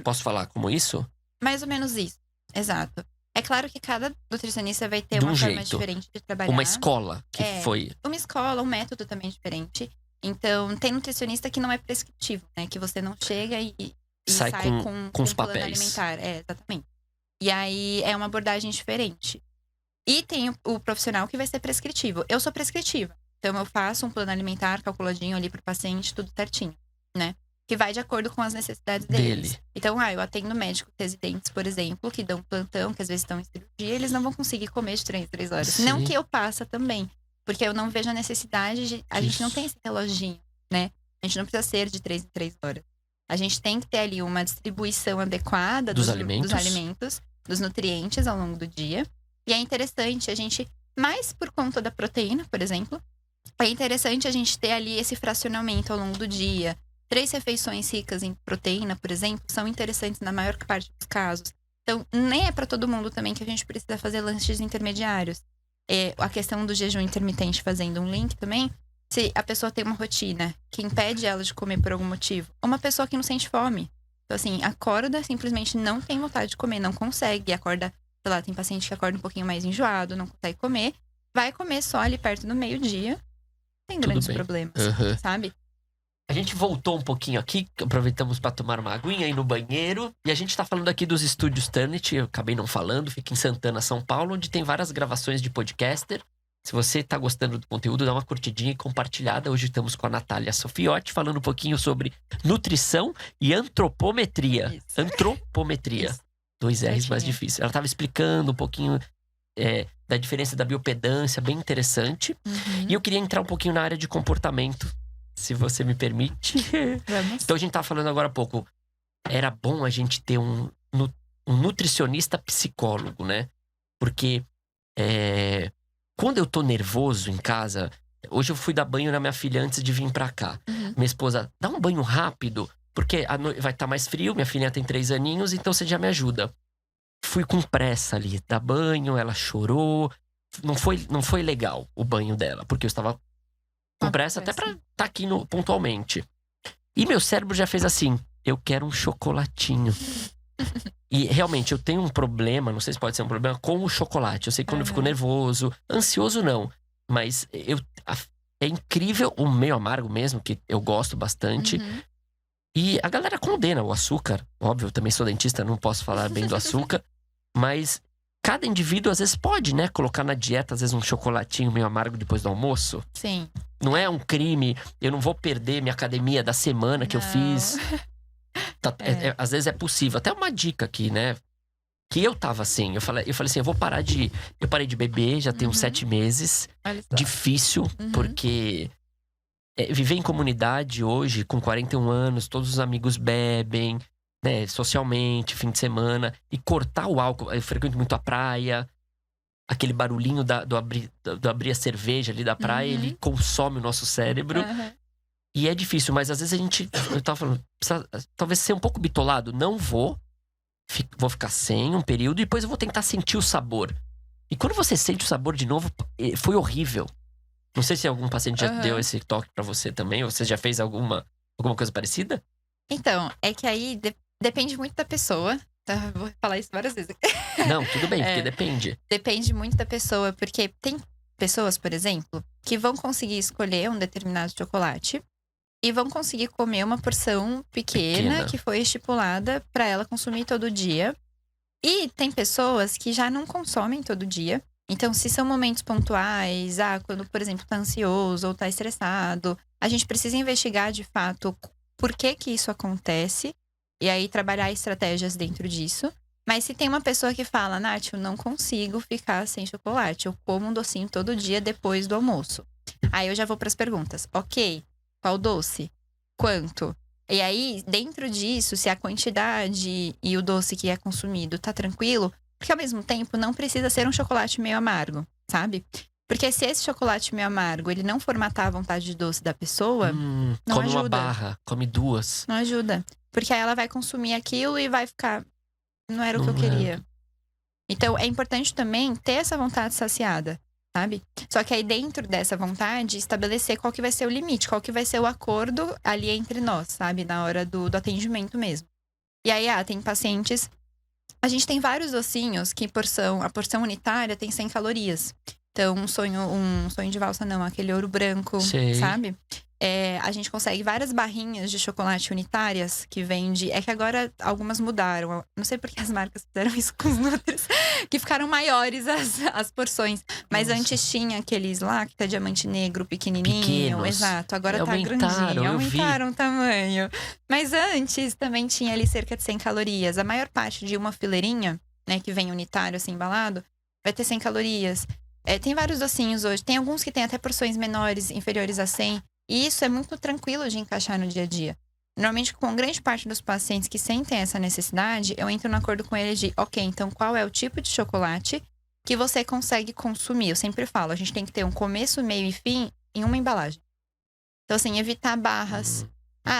S1: Posso falar como isso?
S2: Mais ou menos isso, exato. É claro que cada nutricionista vai ter
S1: De
S2: uma
S1: um
S2: forma
S1: jeito.
S2: diferente de trabalhar.
S1: Uma escola que foi…
S2: Uma escola, um método também diferente. Então, tem nutricionista que não é prescritivo, né? Que você não chega e sai com
S1: os
S2: um plano
S1: papéis.
S2: alimentar. Exatamente. E aí, é uma abordagem diferente. E tem o profissional que vai ser prescritivo. Eu sou prescritiva. Então, eu faço um plano alimentar calculadinho ali pro paciente, tudo certinho, né? Que vai de acordo com as necessidades deles. Então, eu atendo médicos residentes, por exemplo, que dão plantão, que às vezes estão em cirurgia, eles não vão conseguir comer de 3 horas.
S1: Sim.
S2: Não que eu passe também. Porque eu não vejo a necessidade de… A gente não tem esse reloginho, né? A gente não precisa ser de 3 em 3 horas. A gente tem que ter ali uma distribuição adequada dos alimentos, dos nutrientes ao longo do dia. E é interessante a gente, mais por conta da proteína, por exemplo, é interessante a gente ter ali esse fracionamento ao longo do dia. 3 refeições ricas em proteína, por exemplo, são interessantes na maior parte dos casos. Então, nem é para todo mundo também que a gente precisa fazer lanches intermediários. A questão do jejum intermitente, fazendo um link também. Se a pessoa tem uma rotina que impede ela de comer por algum motivo. Ou uma pessoa que não sente fome. Então, assim, acorda, simplesmente não tem vontade de comer, não consegue. Acorda, sei lá, tem paciente que acorda um pouquinho mais enjoado, não consegue comer. Vai comer só ali perto do meio-dia. Tem grandes problemas, sabe?
S1: A gente voltou um pouquinho aqui, aproveitamos para tomar uma aguinha aí no banheiro. E a gente tá falando aqui dos estúdios Turnit, eu acabei não falando, fica em Santana, São Paulo, onde tem várias gravações de podcaster. Se você tá gostando do conteúdo, dá uma curtidinha e compartilhada. Hoje estamos com a Natália Sofiotti, falando um pouquinho sobre nutrição e antropometria.
S2: Isso.
S1: Antropometria.
S2: Isso.
S1: 2 R's mais difícil. Ela tava explicando um pouquinho da diferença da biopedância, bem interessante. E eu queria entrar um pouquinho na área de comportamento, se você me permite.
S2: Vamos.
S1: Então a gente tava falando agora há pouco. Era bom a gente ter um nutricionista psicólogo, né? Porque quando eu tô nervoso em casa… Hoje eu fui dar banho na minha filha antes de vir pra cá. Minha esposa, dá um banho rápido, porque vai estar mais frio, minha filha tem 3 aninhos, então você já me ajuda. Fui com pressa ali, dar banho, ela chorou. Não foi legal o banho dela, porque eu estava com pressa até pra estar aqui pontualmente. E meu cérebro já fez assim, eu quero um chocolatinho. E realmente eu tenho um problema, não sei se pode ser um problema, com o chocolate. Eu sei que quando eu fico nervoso, ansioso não. Mas é incrível, o meio amargo mesmo, que eu gosto bastante. E a galera condena o açúcar. Óbvio, eu também sou dentista, não posso falar bem do açúcar. Mas cada indivíduo às vezes pode, né? Colocar na dieta, às vezes, um chocolatinho meio amargo depois do almoço.
S2: Sim.
S1: Não é um crime, eu não vou perder minha academia da semana que eu fiz. Às vezes é possível. Até uma dica aqui, né? Que eu tava assim, eu falei assim, eu parei de beber, já tenho 7 meses. Difícil, porque viver em comunidade hoje, com 41 anos, todos os amigos bebem, né? Socialmente, fim de semana. E cortar o álcool, eu frequento muito a praia. aquele barulhinho do abrir a cerveja ali da praia, ele consome o nosso cérebro. E é difícil, mas às vezes a gente… Eu tava falando, precisa, talvez ser um pouco bitolado. Não vou ficar sem um período e depois eu vou tentar sentir o sabor. E quando você sente o sabor de novo, foi horrível. Não sei se algum paciente já deu esse toque pra você também. Ou você já fez alguma coisa parecida?
S2: Então, é que aí depende muito da pessoa. Tá? Vou falar isso várias vezes.
S1: Não, tudo bem, porque depende.
S2: Depende muito da pessoa, porque tem pessoas, por exemplo, que vão conseguir escolher um determinado chocolate e vão conseguir comer uma porção pequena que foi estipulada pra ela consumir todo dia. E tem pessoas que já não consomem todo dia. Então, se são momentos pontuais, quando, por exemplo, tá ansioso ou tá estressado, a gente precisa investigar de fato por que isso acontece e aí trabalhar estratégias dentro disso. Mas se tem uma pessoa que fala, Nath, eu não consigo ficar sem chocolate, eu como um docinho todo dia depois do almoço. Aí eu já vou pras perguntas. Ok, qual doce? Quanto? E aí, dentro disso, se a quantidade e o doce que é consumido tá tranquilo, porque ao mesmo tempo não precisa ser um chocolate meio amargo, sabe? Porque se esse chocolate meio amargo, ele não formatar a vontade de doce da pessoa, não
S1: come
S2: ajuda.
S1: Uma barra, come 2.
S2: Não ajuda. Porque aí ela vai consumir aquilo e vai ficar… Não era o que eu queria. Então, é importante também ter essa vontade saciada, sabe? Só que aí dentro dessa vontade, estabelecer qual que vai ser o limite, qual que vai ser o acordo ali entre nós, sabe? Na hora do atendimento mesmo. E aí, tem pacientes… A gente tem vários docinhos que a porção unitária tem 100 calorias. Então, um sonho de valsa não, aquele ouro branco, sabe? A gente consegue várias barrinhas de chocolate unitárias que vende… É que agora algumas mudaram. Não sei porque as marcas fizeram isso com os Nutris. Que ficaram maiores as porções. Mas antes tinha aqueles lá, que tá diamante negro, pequenininho.
S1: Pequenos.
S2: Exato, agora tá grandinho. Aumentaram o tamanho. Mas antes também tinha ali cerca de 100 calorias. A maior parte de uma fileirinha, né, que vem unitário assim embalado, vai ter 100 calorias. Tem vários docinhos hoje. Tem alguns que tem até porções menores, inferiores a 100. E isso é muito tranquilo de encaixar no dia a dia. Normalmente, com grande parte dos pacientes que sentem essa necessidade, eu entro no acordo com eles de, ok, então qual é o tipo de chocolate que você consegue consumir? Eu sempre falo, a gente tem que ter um começo, meio e fim em uma embalagem. Então, assim, evitar barras.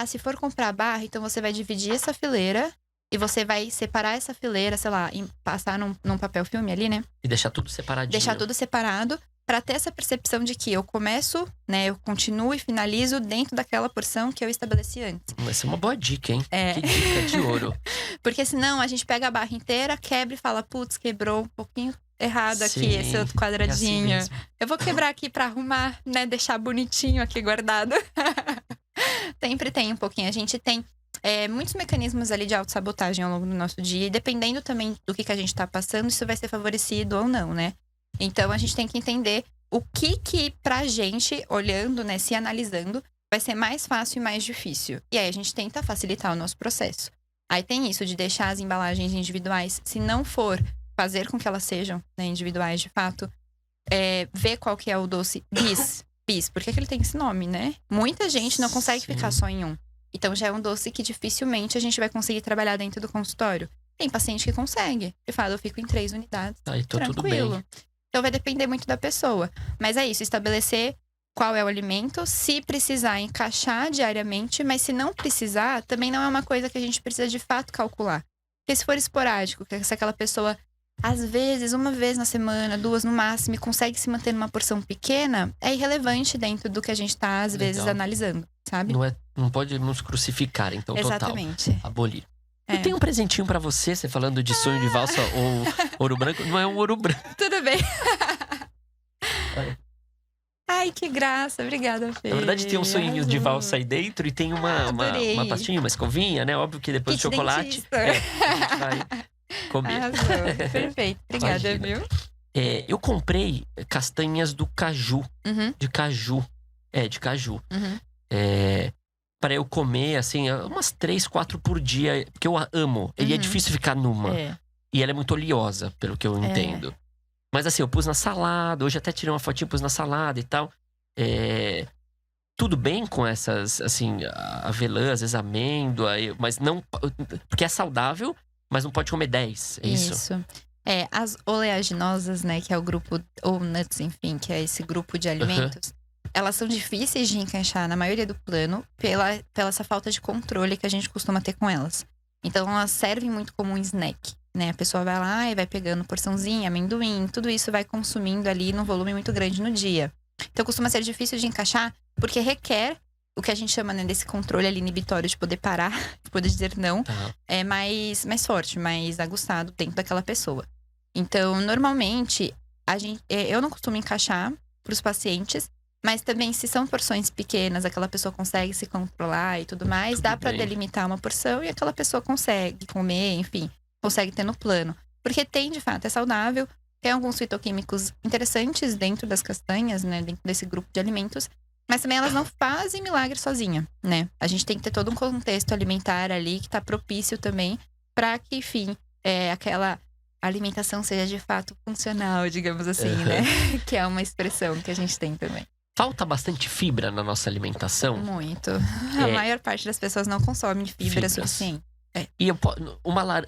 S2: Se for comprar barra, então você vai dividir essa fileira e você vai separar essa fileira, sei lá, passar num papel filme ali, né?
S1: E deixar tudo separadinho.
S2: Deixar tudo separado. Pra ter essa percepção de que eu começo, né? Eu continuo e finalizo dentro daquela porção que eu estabeleci antes.
S1: Essa é uma boa dica, hein? Que dica de ouro.
S2: Porque senão a gente pega a barra inteira, quebra e fala, putz, quebrou um pouquinho errado aqui esse outro quadradinho.
S1: Assim
S2: eu vou quebrar aqui pra arrumar, né? Deixar bonitinho aqui guardado. Sempre tem um pouquinho. A gente tem muitos mecanismos ali de autossabotagem ao longo do nosso dia. E dependendo também do que a gente tá passando, isso vai ser favorecido ou não, né? Então, a gente tem que entender o que pra gente, olhando, né, se analisando, vai ser mais fácil e mais difícil. E aí, a gente tenta facilitar o nosso processo. Aí tem isso de deixar as embalagens individuais, se não for fazer com que elas sejam, né, individuais de fato, ver qual que é o doce bis. Por que ele tem esse nome, né? Muita gente não consegue ficar só em um. Então, já é um doce que dificilmente a gente vai conseguir trabalhar dentro do consultório. Tem paciente que consegue. E fala, eu fico em 3 unidades.
S1: Aí,
S2: tranquilo.
S1: Tudo bem.
S2: Então, vai depender muito da pessoa. Mas é isso, estabelecer qual é o alimento. Se precisar, encaixar diariamente. Mas se não precisar, também não é uma coisa que a gente precisa de fato calcular. Porque se for esporádico, se aquela pessoa, às vezes, uma vez na semana, 2 no máximo, e consegue se manter numa porção pequena, é irrelevante dentro do que a gente tá, às vezes, analisando, sabe?
S1: Não pode nos crucificar, então,
S2: Exatamente.
S1: total. Abolir. Eu tenho um presentinho pra você falando de sonho de valsa ou ouro branco. Não é um ouro branco.
S2: Tudo bem. Ai, que graça. Obrigada, Fê.
S1: Na verdade, tem um sonhinho de valsa aí dentro. E tem uma pastinha, uma escovinha, né? Óbvio que depois do chocolate… a gente vai comer.
S2: Arrasou. Perfeito. Obrigada,
S1: Imagina.
S2: viu?
S1: Eu comprei castanhas do caju. De caju. De caju. Para eu comer, assim, umas 3, 4 por dia. Porque eu amo. E é difícil ficar numa. E ela é muito oleosa, pelo que eu entendo. Mas assim, eu pus na salada. Hoje até tirei uma fotinha, pus na salada e tal. Tudo bem com essas, assim, avelã, às vezes amêndoa. Mas não… Porque é saudável, mas não pode comer 10, é isso?
S2: Isso. As oleaginosas, né, que é o grupo, ou nuts, enfim, que é esse grupo de alimentos, elas são difíceis de encaixar na maioria do plano pela essa falta de controle que a gente costuma ter com elas. Então, elas servem muito como um snack, né? A pessoa vai lá e vai pegando porçãozinha, amendoim, tudo isso vai consumindo ali num volume muito grande no dia. Então, costuma ser difícil de encaixar, porque requer o que a gente chama, né, desse controle ali inibitório de poder parar, de poder dizer não, é mais forte, mais aguçado dentro daquela pessoa. Então, normalmente, eu não costumo encaixar para os pacientes, mas também se são porções pequenas, aquela pessoa consegue se controlar e tudo mais, dá para delimitar uma porção e aquela pessoa consegue comer, enfim, consegue ter no plano. Porque tem, de fato, é saudável, tem alguns fitoquímicos interessantes dentro das castanhas, né, dentro desse grupo de alimentos, mas também elas não fazem milagre sozinha, né? A gente tem que ter todo um contexto alimentar ali que tá propício também para que, enfim, aquela alimentação seja de fato funcional, digamos assim, né? Que é uma expressão que a gente tem também.
S1: Falta bastante fibra na nossa alimentação?
S2: Muito. A maior parte das pessoas não consome fibra suficiente.
S1: E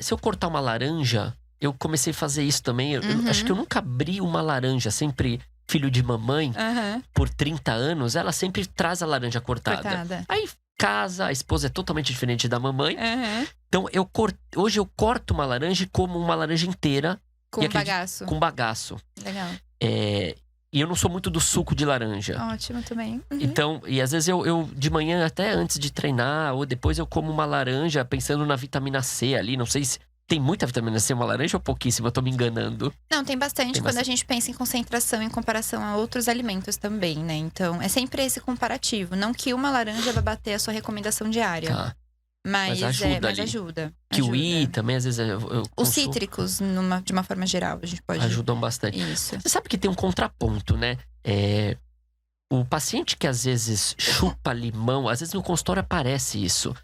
S1: se eu cortar uma laranja, eu comecei a fazer isso também. Eu acho que eu nunca abri uma laranja, sempre filho de mamãe, por 30 anos, ela sempre traz a laranja cortada. Aí casa, a esposa é totalmente diferente da mamãe. Então hoje eu corto uma laranja e como uma laranja inteira.
S2: Com bagaço.
S1: Com bagaço.
S2: Legal.
S1: E eu não sou muito do suco de laranja.
S2: Ótimo também.
S1: Então, e às vezes eu de manhã, até antes de treinar, ou depois eu como uma laranja pensando na vitamina C ali. Não sei se tem muita vitamina C uma laranja ou pouquíssima, eu tô me enganando.
S2: Não, tem bastante quando a gente pensa em concentração em comparação a outros alimentos também, né? Então, é sempre esse comparativo. Não que uma laranja vai bater a sua recomendação diária.
S1: Tá.
S2: Mas ajuda.
S1: Kiwi também, às vezes
S2: Os cítricos, de uma forma geral, a gente pode...
S1: Ajudam bastante.
S2: Isso.
S1: Você sabe que tem um contraponto, né? O paciente que às vezes chupa limão, às vezes no consultório aparece isso.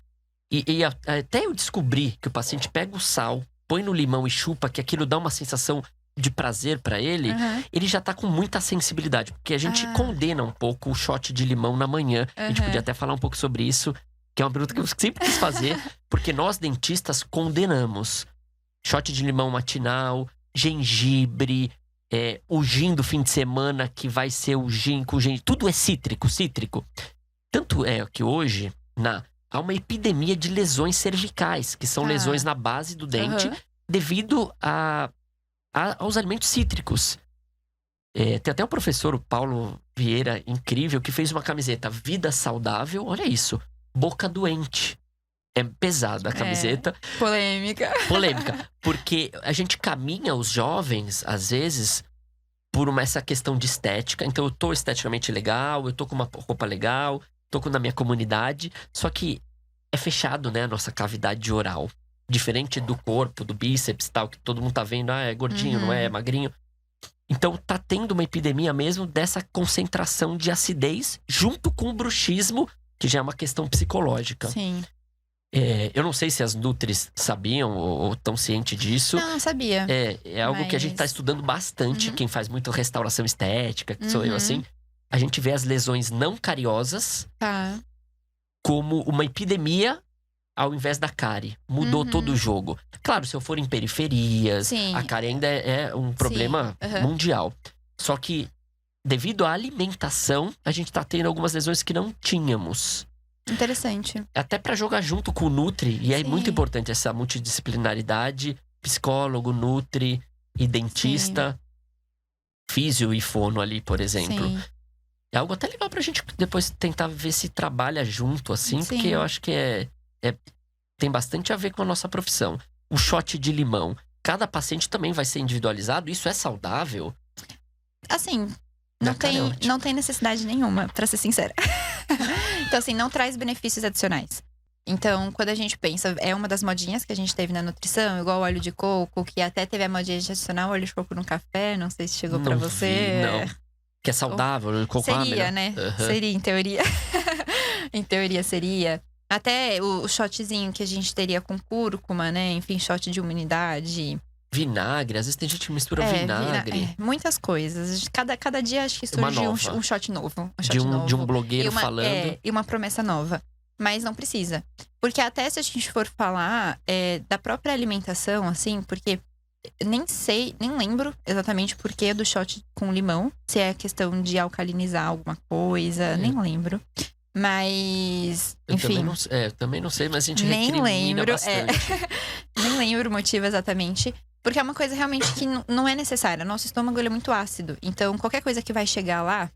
S1: E até eu descobri que o paciente pega o sal, põe no limão e chupa, que aquilo dá uma sensação de prazer pra ele, ele já tá com muita sensibilidade. Porque a gente condena um pouco o shot de limão na manhã. A gente podia até falar um pouco sobre isso, que é uma pergunta que eu sempre quis fazer. Porque nós, dentistas, condenamos. Shot de limão matinal, gengibre, o gin do fim de semana, que vai ser o gin com gengibre. Tudo é cítrico. Tanto é que hoje, há uma epidemia de lesões cervicais, que são lesões na base do dente, devido aos alimentos cítricos. Tem até um professor, o Paulo Vieira, incrível, que fez uma camiseta Vida Saudável, olha isso, Boca Doente. É pesada a camiseta.
S2: Polêmica.
S1: Porque a gente caminha os jovens, às vezes, por essa questão de estética. Então eu tô esteticamente legal, eu tô com uma roupa legal, tô na minha comunidade, só que é fechado, né, a nossa cavidade oral. Diferente do corpo, do bíceps e tal, que todo mundo tá vendo, é gordinho, não é magrinho. Então tá tendo uma epidemia mesmo dessa concentração de acidez, junto com o bruxismo, que já é uma questão psicológica.
S2: Sim.
S1: Eu não sei se as nutris sabiam ou estão cientes disso.
S2: Não, sabia.
S1: É algo que a gente tá estudando bastante, quem faz muito restauração estética, que sou eu assim. A gente vê as lesões não cariosas como uma epidemia ao invés da cárie. Mudou todo o jogo. Claro, se eu for em periferias, a cárie ainda é um problema mundial. Só que, devido à alimentação, a gente tá tendo algumas lesões que não tínhamos.
S2: Interessante.
S1: Até pra jogar junto com o Nutri. E é muito importante essa multidisciplinaridade. Psicólogo, Nutri e dentista. Físio e fono ali, por exemplo.
S2: Sim.
S1: É algo até legal pra gente depois tentar ver se trabalha junto, assim. Porque eu acho que tem bastante a ver com a nossa profissão. O shot de limão. Cada paciente também vai ser individualizado. Isso é saudável?
S2: Assim, não tem necessidade nenhuma, pra ser sincera. Então, assim, não traz benefícios adicionais. Então, quando a gente pensa, é uma das modinhas que a gente teve na nutrição, igual o óleo de coco, que até teve a modinha de adicionar o óleo de coco no café, não sei se chegou pra você.
S1: Não. Que é saudável, o coco
S2: seria, né? Seria, em teoria. Em teoria seria. Até o shotzinho que a gente teria com cúrcuma, né? Enfim, shot de imunidade.
S1: Vinagre, às vezes tem gente que mistura vinagre.
S2: Muitas coisas. Cada dia acho que surge um shot novo.
S1: De um blogueiro falando.
S2: E uma promessa nova. Mas não precisa. Porque até se a gente for falar da própria alimentação, assim, porque nem sei, nem lembro exatamente por que do shot com limão. Se é questão de alcalinizar alguma coisa, nem lembro. Mas, enfim.
S1: Também não sei, mas a gente
S2: nem
S1: recrimina
S2: lembro,
S1: bastante.
S2: Nem lembro o motivo exatamente. Porque é uma coisa realmente que não é necessária. Nosso estômago, ele é muito ácido. Então, qualquer coisa que vai chegar lá,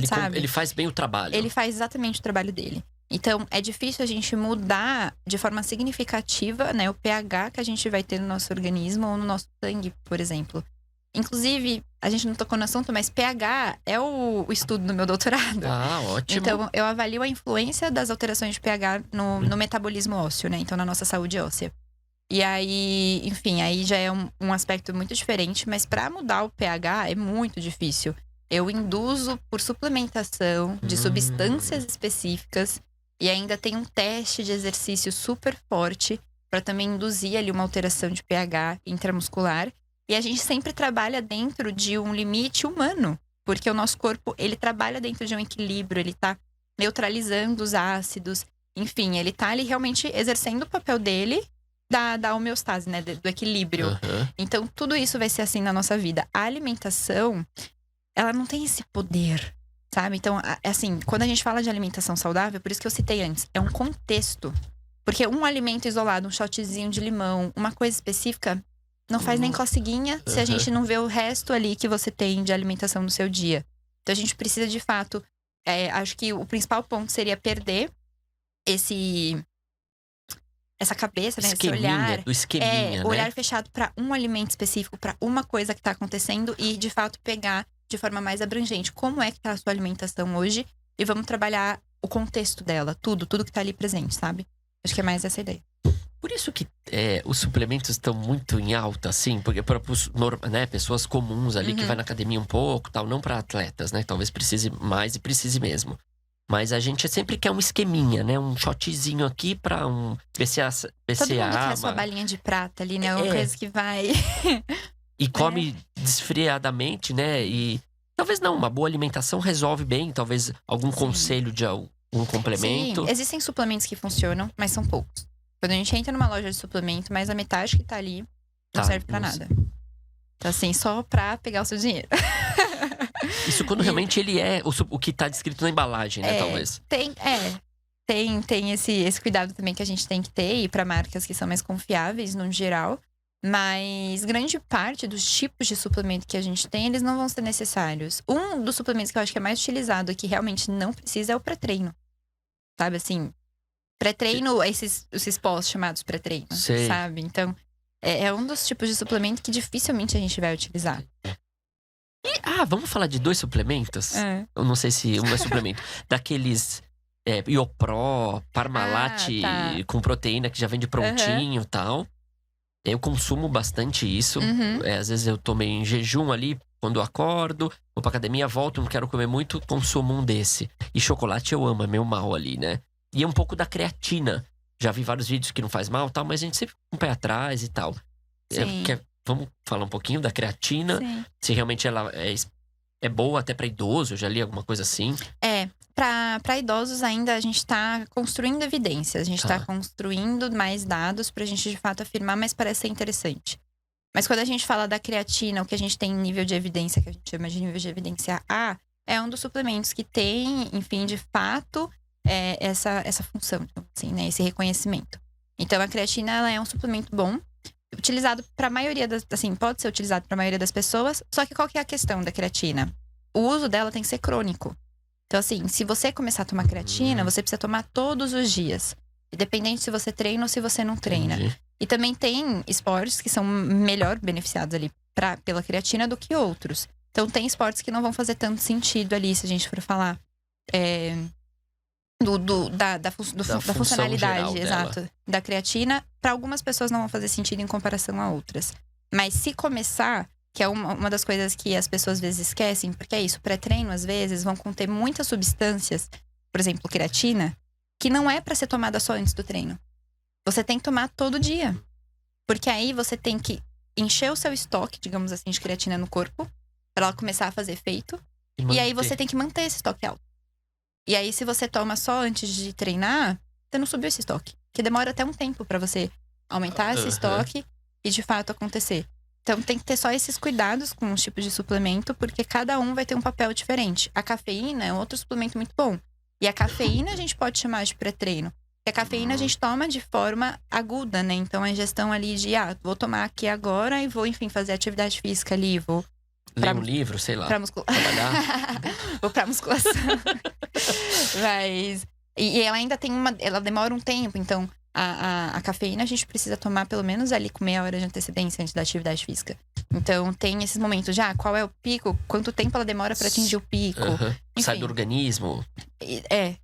S2: sabe?
S1: Ele faz bem o trabalho.
S2: Ele faz exatamente o trabalho dele. Então, é difícil a gente mudar de forma significativa, né, o pH que a gente vai ter no nosso organismo ou no nosso sangue, por exemplo. Inclusive, a gente não tocou no assunto, mas pH é o estudo do meu doutorado.
S1: Ah, ótimo.
S2: Então, eu avalio a influência das alterações de pH no metabolismo ósseo, né? Então, na nossa saúde óssea. E aí, enfim, aí já é um aspecto muito diferente, mas para mudar o pH é muito difícil. Eu induzo por suplementação de substâncias específicas e ainda tem um teste de exercício super forte para também induzir ali uma alteração de pH intramuscular. E a gente sempre trabalha dentro de um limite humano, porque o nosso corpo, ele trabalha dentro de um equilíbrio, ele tá neutralizando os ácidos, enfim, ele tá ali realmente exercendo o papel dele da homeostase, né, do equilíbrio.
S1: Uhum.
S2: Então, tudo isso vai ser assim na nossa vida. A alimentação, ela não tem esse poder, sabe? Então, assim, quando a gente fala de alimentação saudável, por isso que eu citei antes, é um contexto. Porque um alimento isolado, um shotzinho de limão, uma coisa específica, não faz nem coceguinha se a gente não vê o resto ali que você tem de alimentação no seu dia. Então, a gente precisa, de fato, acho que o principal ponto seria perder essa cabeça, né? Esse olhar.
S1: Do esqueminha, né?
S2: Olhar fechado para um alimento específico, para uma coisa que tá acontecendo e, de fato, pegar de forma mais abrangente como é que tá a sua alimentação hoje e vamos trabalhar o contexto dela, tudo que tá ali presente, sabe? Acho que é mais essa ideia.
S1: Por isso que os suplementos estão muito em alta, assim, porque para né, pessoas comuns ali que vai na academia um pouco, tal, não para atletas, né? Talvez precise mais e precise mesmo. Mas a gente sempre quer um esqueminha, né? Um shotzinho aqui pra um BCA.
S2: Todo mundo quer a sua balinha de prata ali, né? Uma coisa que vai...
S1: E come desfriadamente, né? E talvez não, uma boa alimentação resolve bem. Talvez algum conselho de algum complemento.
S2: Sim, existem suplementos que funcionam, mas são poucos. Quando a gente entra numa loja de suplemento, mais a metade que tá ali não serve pra nada. Então, assim, só pra pegar o seu dinheiro.
S1: Isso quando realmente ele é o que tá descrito na embalagem, né? Talvez.
S2: Tem esse cuidado também que a gente tem que ter. E pra marcas que são mais confiáveis, no geral. Mas grande parte dos tipos de suplemento que a gente tem, eles não vão ser necessários. Um dos suplementos que eu acho que é mais utilizado e que realmente não precisa é o pré-treino. Sabe, assim… Pré-treino, esses pós chamados pré-treino, sabe? Então, é um dos tipos de suplemento que dificilmente a gente vai utilizar.
S1: Vamos falar de 2 suplementos? Eu não sei se um é suplemento. Daqueles Iopró, Parmalat com proteína que já vem de prontinho e tal. Eu consumo bastante isso. Às vezes eu tomei em jejum ali, quando eu acordo, vou pra academia, volto, não quero comer muito, consumo um desse. E chocolate eu amo, é meu mal ali, né? E é um pouco da creatina. Já vi vários vídeos que não faz mal, tal, mas a gente sempre com o pé atrás e tal. Vamos falar um pouquinho da creatina.
S2: Sim.
S1: Se realmente ela é boa até pra idoso, eu já li alguma coisa assim.
S2: Pra idosos ainda a gente tá construindo evidências. A gente tá construindo mais dados pra gente de fato afirmar, mas parece ser interessante. Mas quando a gente fala da creatina, o que a gente tem em nível de evidência, que a gente chama de nível de evidência A, é um dos suplementos que tem, enfim, de fato… essa função, assim, né? Esse reconhecimento. Então, a creatina, ela é um suplemento bom, utilizado para a maioria das… Assim, pode ser utilizado para a maioria das pessoas. Só que qual que é a questão da creatina? O uso dela tem que ser crônico. Então, assim, se você começar a tomar creatina, você precisa tomar todos os dias. Independente se você treina ou se você não treina.
S1: Entendi.
S2: E também tem esportes que são melhor beneficiados ali pela creatina do que outros. Então, tem esportes que não vão fazer tanto sentido ali, se a gente for falar… Da funcionalidade, exato, da creatina. Para algumas pessoas não vão fazer sentido em comparação a outras. Mas se começar, que é uma das coisas que as pessoas às vezes esquecem, porque é isso, pré-treino às vezes vão conter muitas substâncias, por exemplo, creatina, que não é para ser tomada só antes do treino. Você tem que tomar todo dia. Porque aí você tem que encher o seu estoque, digamos assim, de creatina no corpo, para ela começar a fazer efeito. E aí você tem que manter esse estoque alto. E aí, se você toma só antes de treinar, você não subiu esse estoque. Que demora até um tempo pra você aumentar esse estoque e, de fato, acontecer. Então tem que ter só esses cuidados com os tipos de suplemento, porque cada um vai ter um papel diferente. A cafeína é um outro suplemento muito bom. E a cafeína a gente pode chamar de pré-treino. E a cafeína a gente toma de forma aguda, né? Então a ingestão ali de, vou tomar aqui agora e vou, enfim, fazer atividade física ali, vou…
S1: Ler um livro, sei lá. Trabalhar.
S2: Vou pra musculação. Mas… E ela ainda tem ela demora um tempo, então… A cafeína a gente precisa tomar pelo menos ali com meia hora de antecedência antes da atividade física. Então tem esses momentos já, qual é o pico, quanto tempo ela demora pra atingir o pico.
S1: Sai do organismo.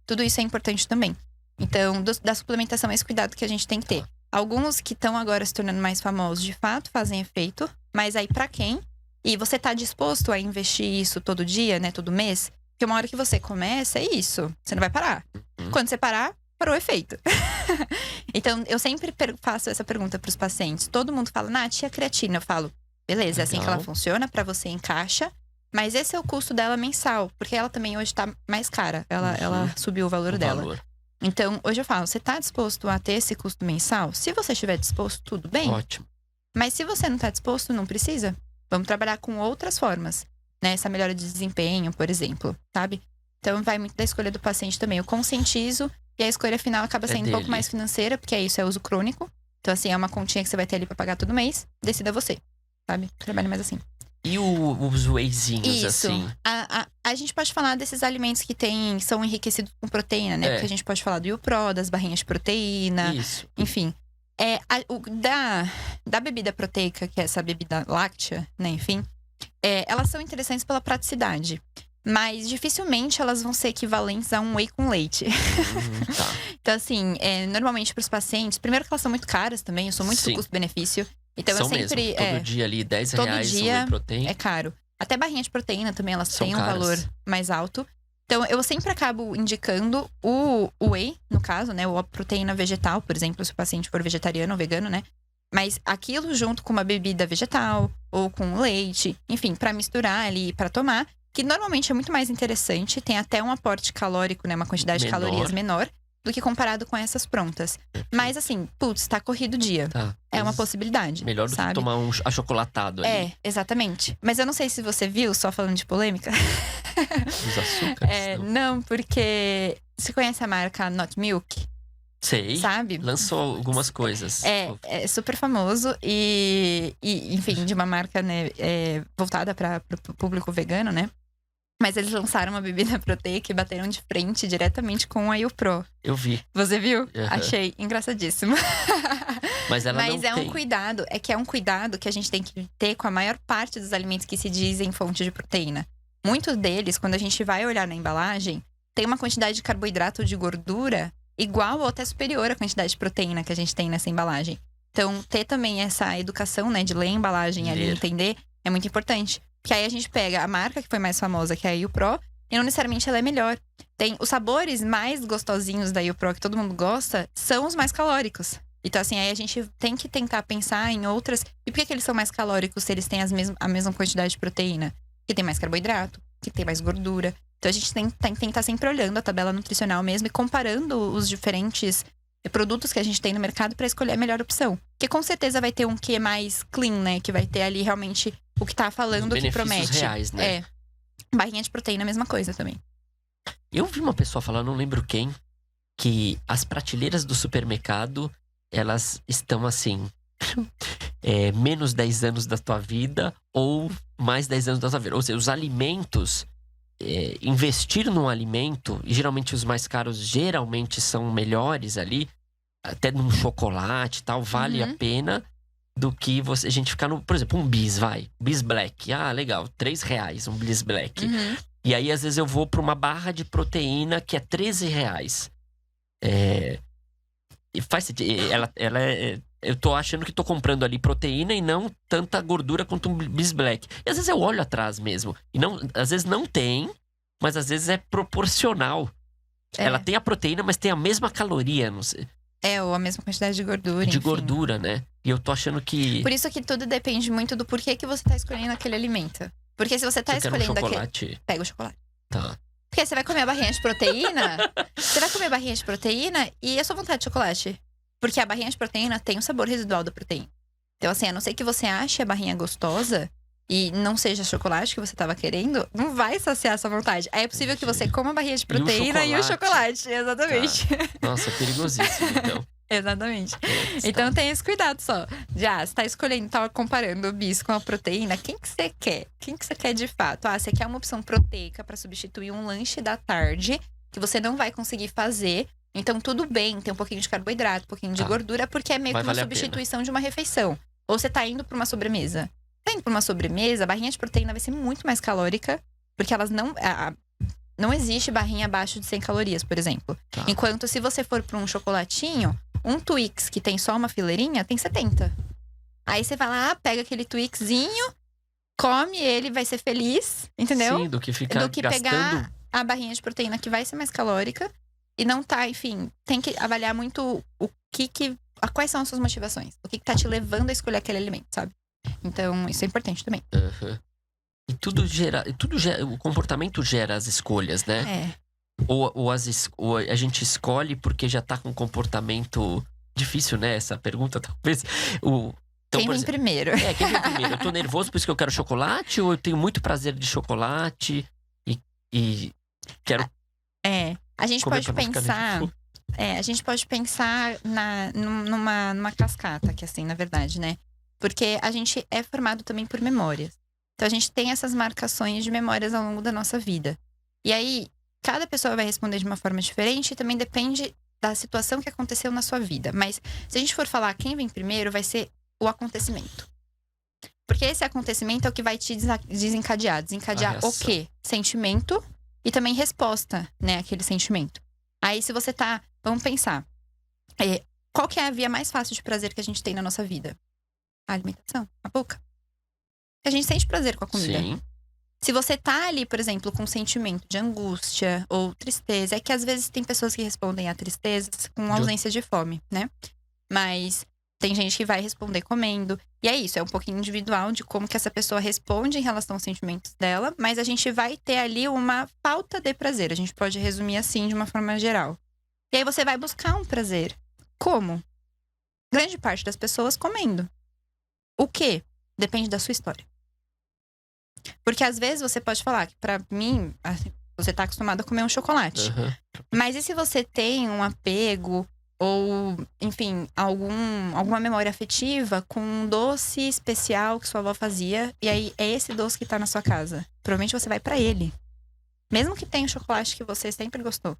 S2: Tudo isso é importante também. Então, da suplementação, esse cuidado que a gente tem que ter. Alguns que estão agora se tornando mais famosos, de fato, fazem efeito. Mas aí pra quem? E você tá disposto a investir isso todo dia, né, todo mês? Porque uma hora que você começa, é isso. Você não vai parar. Quando você parar, parou o efeito. Então, eu sempre faço essa pergunta pros pacientes. Todo mundo fala, Nath, e a creatina? Eu falo, beleza, é assim que ela funciona, pra você encaixa. Mas esse é o custo dela mensal. Porque ela também hoje tá mais cara. Ela subiu o valor dela. Então, hoje eu falo, você tá disposto a ter esse custo mensal? Se você estiver disposto, tudo bem.
S1: Ótimo.
S2: Mas se você não tá disposto, não precisa. Vamos trabalhar com outras formas. Né? Essa melhora de desempenho, por exemplo, sabe? Então, vai muito da escolha do paciente também. Eu conscientizo. E a escolha final acaba sendo um pouco mais financeira, porque isso é uso crônico. Então, assim, é uma continha que você vai ter ali pra pagar todo mês. Decida você, sabe? Trabalha mais assim.
S1: E os wheyzinhos,
S2: isso.
S1: assim?
S2: A gente pode falar desses alimentos que são enriquecidos com proteína, né? Porque a gente pode falar do YoPro, das barrinhas de proteína.
S1: Isso.
S2: Enfim. Da bebida proteica, que é essa bebida láctea, né? Enfim. Elas são interessantes pela praticidade. Mas dificilmente elas vão ser equivalentes a um whey com leite.
S1: Tá.
S2: Então, assim, normalmente para os pacientes… Primeiro que elas são muito caras também. Eu sou muito do custo-benefício. Então,
S1: são
S2: eu sempre…
S1: mesmo. Todo dia ali, R$10
S2: todo dia
S1: um whey protein.
S2: é caro. Até barrinha de proteína também, elas
S1: São
S2: têm um
S1: caras.
S2: valor mais alto. Então, eu sempre acabo indicando o whey, no caso, né? Ou a proteína vegetal, por exemplo, se o paciente for vegetariano ou vegano, né? Mas aquilo junto com uma bebida vegetal ou com leite, enfim, para misturar ali, para tomar… Que normalmente é muito mais interessante, tem até um aporte calórico, né? Uma quantidade de calorias menor do que comparado com essas prontas. Mas assim, tá corrido o dia.
S1: Tá.
S2: É uma possibilidade.
S1: Melhor do que tomar um achocolatado ali.
S2: Exatamente. Mas eu não sei se você viu, só falando de polêmica.
S1: Os açúcares?
S2: Não, porque… Você conhece a marca Not Milk?
S1: Sei.
S2: Sabe?
S1: Lançou algumas coisas.
S2: É super famoso e enfim, de uma marca, né, voltada para o público vegano, né? Mas eles lançaram uma bebida proteica e bateram de frente diretamente com a YoPro.
S1: Eu vi.
S2: Você viu?
S1: Uhum.
S2: Achei engraçadíssimo.
S1: Mas ela não tem.
S2: Um cuidado, é um cuidado que a gente tem que ter com a maior parte dos alimentos que se dizem fonte de proteína. Muitos deles, quando a gente vai olhar na embalagem, tem uma quantidade de carboidrato ou de gordura igual ou até superior à quantidade de proteína que a gente tem nessa embalagem. Então, ter também essa educação, né, de ler a embalagem ali, entender, é muito importante. Porque aí a gente pega a marca que foi mais famosa, que é a YoPro, e não necessariamente ela é melhor. Tem os sabores mais gostosinhos da YoPro, que todo mundo gosta, são os mais calóricos. Então, assim, aí a gente tem que tentar pensar em outras… E por que eles são mais calóricos se eles têm a mesma quantidade de proteína? Que tem mais carboidrato, que tem mais gordura. Então, a gente tem que estar sempre olhando a tabela nutricional mesmo e comparando os diferentes produtos que a gente tem no mercado para escolher a melhor opção. Porque com certeza vai ter um que é mais clean, né? Que vai ter ali realmente o que tá falando, o que promete.
S1: Reais, né?
S2: Barrinha de proteína, a mesma coisa também.
S1: Eu vi uma pessoa falar, não lembro quem, que as prateleiras do supermercado, elas estão assim… menos 10 anos da tua vida ou mais 10 anos da tua vida. Ou seja, os alimentos… investir num alimento, e geralmente os mais caros geralmente são melhores ali, até num chocolate e tal, vale a pena do que a gente ficar no… Por exemplo, um bis, Bis Black. Ah, legal, R$3 um Bis Black. E aí, às vezes, eu vou pra uma barra de proteína que é R$13. E faz sentido. Eu tô achando que tô comprando ali proteína e não tanta gordura quanto um Bis Black. E às vezes eu olho atrás mesmo. E às vezes não tem, mas às vezes é proporcional. Ela tem a proteína, mas tem a mesma caloria, não sei.
S2: Ou a mesma quantidade de gordura,
S1: De
S2: enfim.
S1: gordura, né? E eu tô achando que…
S2: Por isso que tudo depende muito do porquê que você tá escolhendo aquele alimento. Porque se você tá escolhendo
S1: chocolate?
S2: Pega o chocolate.
S1: Tá.
S2: Porque você vai comer a barrinha de proteína… Você vai comer a barrinha de proteína e a sua vontade de chocolate. Porque a barrinha de proteína tem o sabor residual da proteína. Então, assim, a não ser que você ache a barrinha gostosa e não seja chocolate que você tava querendo, não vai saciar essa vontade. Aí é possível que você coma a barrinha de proteína e o chocolate. Exatamente.
S1: Tá. Nossa, perigosíssimo, então.
S2: Exatamente.
S1: Putz,
S2: Então
S1: tá.
S2: tem esse cuidado só. Já, você tá escolhendo, tá comparando o bis com a proteína, quem que você quer? Quem que você quer de fato? Ah, você quer uma opção proteica pra substituir um lanche da tarde, que você não vai conseguir fazer. Então tudo bem, tem um pouquinho de carboidrato, um pouquinho de
S1: Tá.
S2: gordura, porque é meio
S1: Vai
S2: que uma
S1: valer a pena.
S2: substituição de uma refeição. Ou você tá indo pra uma sobremesa. Tá indo pra uma sobremesa, a barrinha de proteína vai ser muito mais calórica, porque elas não... não existe barrinha abaixo de 100 calorias, por exemplo.
S1: Tá.
S2: Enquanto se você for pra um chocolatinho, um Twix que tem só uma fileirinha, tem 70. Aí você vai lá, pega aquele Twixzinho, come ele, vai ser feliz, entendeu?
S1: Sim, do que ficar
S2: Do que
S1: gastando.
S2: pegar a barrinha de proteína que vai ser mais calórica e não tá, enfim, tem que avaliar muito quais são as suas motivações. O que tá te levando a escolher aquele alimento, sabe? Então, isso é importante também.
S1: Aham. E tudo gera, o comportamento gera as escolhas, né?
S2: É.
S1: Ou a gente escolhe porque já tá com um comportamento difícil, né? Essa pergunta, talvez. Então,
S2: Quem
S1: por
S2: vem
S1: exemplo,
S2: primeiro?
S1: quem vem primeiro? Eu tô nervoso por isso que eu quero chocolate? Ou eu tenho muito prazer de chocolate e quero
S2: A gente
S1: comer
S2: pode
S1: pra não ficar
S2: pensar.
S1: nervoso?
S2: A gente pode pensar numa cascata, que assim, na verdade, né? Porque a gente é formado também por memórias. Então a gente tem essas marcações de memórias ao longo da nossa vida. E aí, cada pessoa vai responder de uma forma diferente e também depende da situação que aconteceu na sua vida. Mas se a gente for falar quem vem primeiro, vai ser o acontecimento. Porque esse acontecimento é o que vai te desencadear. Desencadear o
S1: reação.
S2: quê? Sentimento e também resposta, né? Aquele sentimento. Aí se você tá... Vamos pensar. Qual que é a via mais fácil de prazer que a gente tem na nossa vida? A alimentação, a boca. A gente sente prazer com a comida.
S1: Sim.
S2: Se você tá ali, por exemplo, com um sentimento de angústia ou tristeza, é que às vezes tem pessoas que respondem a tristezas com ausência de fome, né? Mas tem gente que vai responder comendo. E é isso, é um pouquinho individual de como que essa pessoa responde em relação aos sentimentos dela. Mas a gente vai ter ali uma falta de prazer. A gente pode resumir assim de uma forma geral. E aí você vai buscar um prazer. Como? Grande parte das pessoas comendo. O quê? Depende da sua história. Porque às vezes você pode falar que pra mim, assim, você tá acostumado a comer um chocolate.
S1: Aham.
S2: Mas e se você tem um apego ou, enfim, alguma memória afetiva com um doce especial que sua avó fazia e aí é esse doce que tá na sua casa? Provavelmente você vai pra ele. Mesmo que tenha um chocolate que você sempre gostou.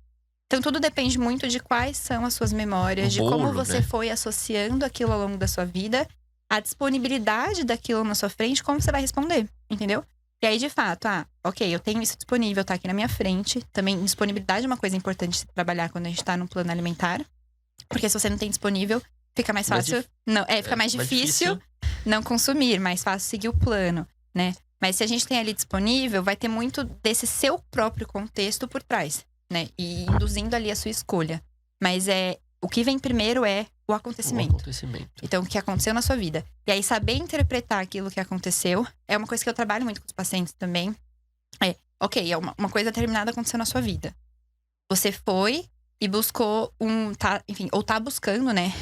S2: Então tudo depende muito de quais são as suas memórias, de como você
S1: né?
S2: foi associando aquilo ao longo da sua vida, a disponibilidade daquilo na sua frente, como você vai responder, entendeu? E aí, de fato, ok, eu tenho isso disponível, tá aqui na minha frente. Também, disponibilidade é uma coisa importante de se trabalhar quando a gente tá no plano alimentar. Porque se você não tem disponível, fica mais fácil. Fica mais difícil não consumir, mais fácil seguir o plano, né? Mas se a gente tem ali disponível, vai ter muito desse seu próprio contexto por trás, né? E induzindo ali a sua escolha. Mas o que vem primeiro é o acontecimento. Então, o que aconteceu na sua vida. E aí, saber interpretar aquilo que aconteceu é uma coisa que eu trabalho muito com os pacientes também. Ok, é uma coisa determinada aconteceu na sua vida. Você foi e buscou ou tá buscando, né?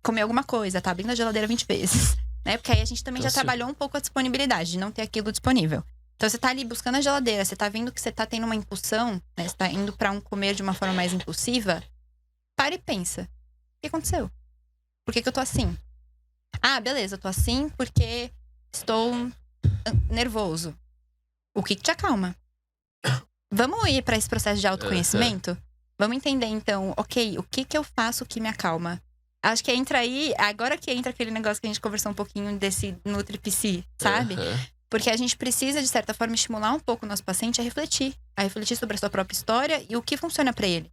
S2: Comer alguma coisa, tá abrindo a geladeira 20 vezes. Né? Porque aí a gente também já trabalhou um pouco a disponibilidade, de não ter aquilo disponível. Então, você tá ali buscando a geladeira, você tá vendo que você tá tendo uma impulsão, né? Você tá indo pra um comer de uma forma mais impulsiva. Para e pensa. O que aconteceu? Por que eu tô assim? Beleza, eu tô assim porque estou nervoso. O que te acalma? Vamos ir pra esse processo de autoconhecimento? Vamos entender, então, ok, o que eu faço que me acalma? Acho que entra aí, agora que entra aquele negócio que a gente conversou um pouquinho desse Nutri-Psi, sabe? Porque a gente precisa, de certa forma, estimular um pouco o nosso paciente a refletir sobre a sua própria história e o que funciona pra ele.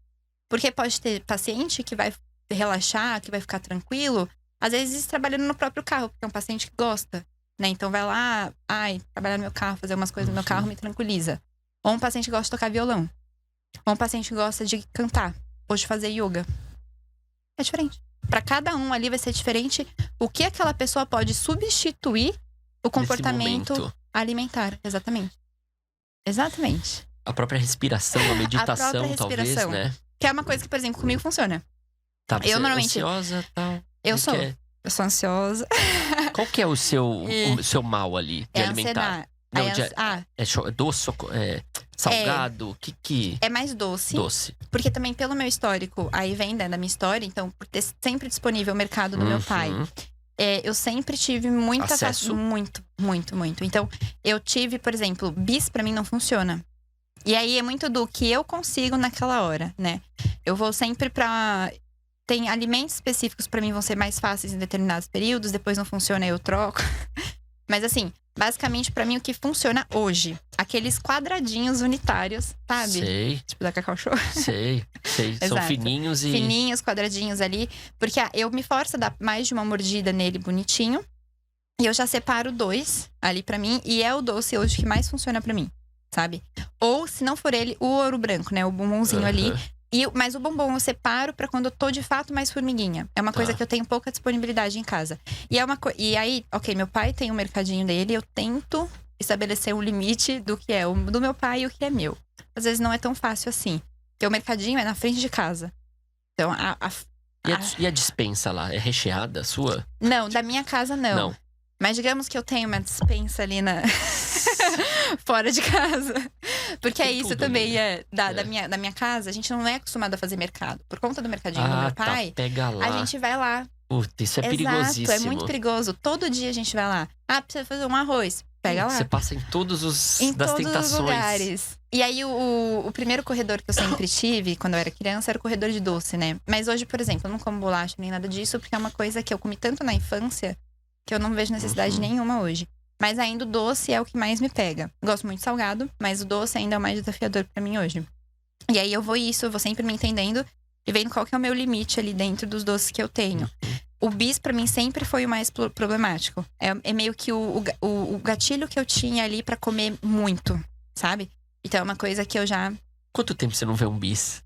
S2: Porque pode ter paciente que vai relaxar, que vai ficar tranquilo, às vezes trabalhando no próprio carro, porque é um paciente que gosta, né? Então vai lá, trabalhar no meu carro, fazer umas coisas no meu carro me tranquiliza. Ou um paciente que gosta de tocar violão. Ou um paciente que gosta de cantar, ou de fazer yoga. É diferente. Pra cada um ali vai ser diferente o que aquela pessoa pode substituir o comportamento alimentar. Exatamente. Exatamente.
S1: A própria respiração, a meditação, talvez, né?
S2: Que é uma coisa que, por exemplo, comigo funciona.
S1: Tá, você
S2: eu normalmente
S1: ansiosa, tal.
S2: Eu sou ansiosa.
S1: Qual que é o seu,
S2: E-
S1: o seu mal ali de
S2: É
S1: alimentar?
S2: ansiedade.
S1: Não,
S2: Aí,
S1: é doce, salgado? Que
S2: é mais doce.
S1: doce?
S2: Porque também pelo meu histórico, aí vem né, da minha história, então, por ter sempre disponível o mercado do meu pai.
S1: Uhum.
S2: Eu sempre tive muita
S1: Acesso.
S2: muito, muito, muito. Então, eu tive, por exemplo, bis pra mim não funciona. E aí é muito do que eu consigo naquela hora, né? Eu vou sempre pra. Tem alimentos específicos pra mim vão ser mais fáceis em determinados períodos, depois não funciona, eu troco. Mas assim, basicamente pra mim o que funciona hoje, aqueles quadradinhos unitários, sabe?
S1: Sei,
S2: Tipo da Cacau Show.
S1: sei. São
S2: Exato.
S1: fininhos e…
S2: Fininhos, quadradinhos ali. Porque eu me forço a dar mais de uma mordida nele bonitinho. E eu já separo 2 ali pra mim. E é o doce hoje que mais funciona pra mim, sabe? Ou, se não for ele, o ouro branco, né? O bombonzinho ali.
S1: Aham.
S2: Mas o bombom eu separo pra quando eu tô de fato mais formiguinha. É uma coisa
S1: Tá.
S2: que eu tenho pouca disponibilidade em casa. E aí, ok, meu pai tem um mercadinho dele. Eu tento estabelecer um limite do que é o do meu pai e o que é meu. Às vezes não é tão fácil assim. Porque o mercadinho é na frente de casa. Então,
S1: E a despensa lá? É recheada sua?
S2: não, da minha casa não. Mas digamos que eu tenho uma despensa ali fora de casa. Porque
S1: Tem
S2: isso
S1: tudo
S2: também
S1: ali, né?
S2: da minha casa, a gente não é acostumado a fazer mercado. Por conta do mercadinho do meu pai,
S1: Tá, pega lá.
S2: a gente vai lá.
S1: Puta, isso é
S2: Exato,
S1: perigosíssimo.
S2: é muito perigoso. Todo dia a gente vai lá. Ah, precisa fazer um arroz. Pega lá.
S1: Você passa em todos os
S2: Em
S1: das
S2: todos
S1: tentações.
S2: os lugares. E aí, o primeiro corredor que eu sempre tive, quando eu era criança, era o corredor de doce, né? Mas hoje, por exemplo, eu não como bolacha nem nada disso, porque é uma coisa que eu comi tanto na infância, que eu não vejo necessidade nenhuma hoje. Mas ainda o doce é o que mais me pega. Gosto muito de salgado, mas o doce ainda é o mais desafiador pra mim hoje. E aí, eu vou sempre me entendendo e vendo qual que é o meu limite ali dentro dos doces que eu tenho. O bis, pra mim, sempre foi o mais problemático. É meio que o gatilho que eu tinha ali pra comer muito, sabe? Então é uma coisa que eu já
S1: Quanto tempo você não vê um bis?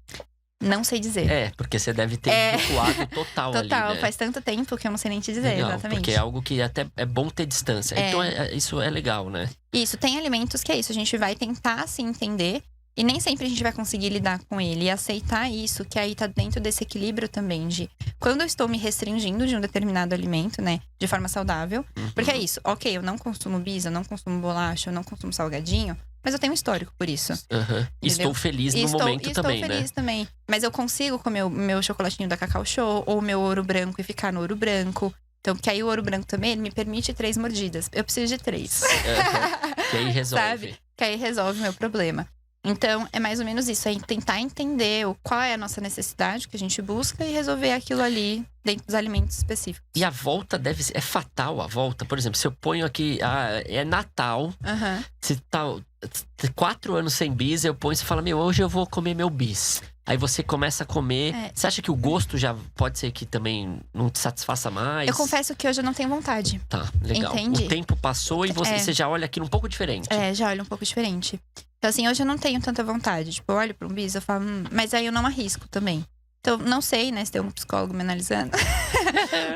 S2: não sei dizer.
S1: É, porque você deve ter recuado total ali,
S2: Total,
S1: né?
S2: faz tanto tempo que eu não sei nem te dizer,
S1: Legal,
S2: exatamente.
S1: porque é algo que até é bom ter distância.
S2: É.
S1: Então, isso é legal, né?
S2: Isso, tem alimentos que é isso, a gente vai tentar se entender e nem sempre a gente vai conseguir lidar com ele e aceitar isso, que aí tá dentro desse equilíbrio também de quando eu estou me restringindo de um determinado alimento, né, de forma saudável, porque é isso, ok, eu não consumo bis, eu não consumo bolacha, eu não consumo salgadinho, mas eu tenho um histórico por isso.
S1: Aham. Estou feliz no momento também,
S2: estou feliz também. Mas eu consigo comer o meu chocolatinho da Cacau Show ou o meu ouro branco e ficar no ouro branco. Então, porque aí o ouro branco também, ele me permite 3 mordidas. Eu preciso de 3.
S1: Aham. Que aí resolve.
S2: Sabe? Que aí resolve o meu problema. Então, é mais ou menos isso. É tentar entender qual é a nossa necessidade que a gente busca e resolver aquilo ali dentro dos alimentos específicos.
S1: E a volta é fatal a volta. Por exemplo, se eu ponho aqui, é Natal,
S2: Aham.
S1: se tá 4 anos sem bis, eu ponho e você fala, hoje eu vou comer meu bis. Aí você começa a comer.
S2: É.
S1: Você acha que o gosto já pode ser que também não te satisfaça mais?
S2: Eu confesso que hoje eu não tenho vontade.
S1: Tá, legal.
S2: Entendi.
S1: O tempo passou e você já olha aquilo um pouco diferente.
S2: Já olho um pouco diferente. Então, assim, hoje eu não tenho tanta vontade. Tipo, eu olho pra um bis, eu falo, mas aí eu não arrisco também. Então, não sei, né, se tem um psicólogo me analisando,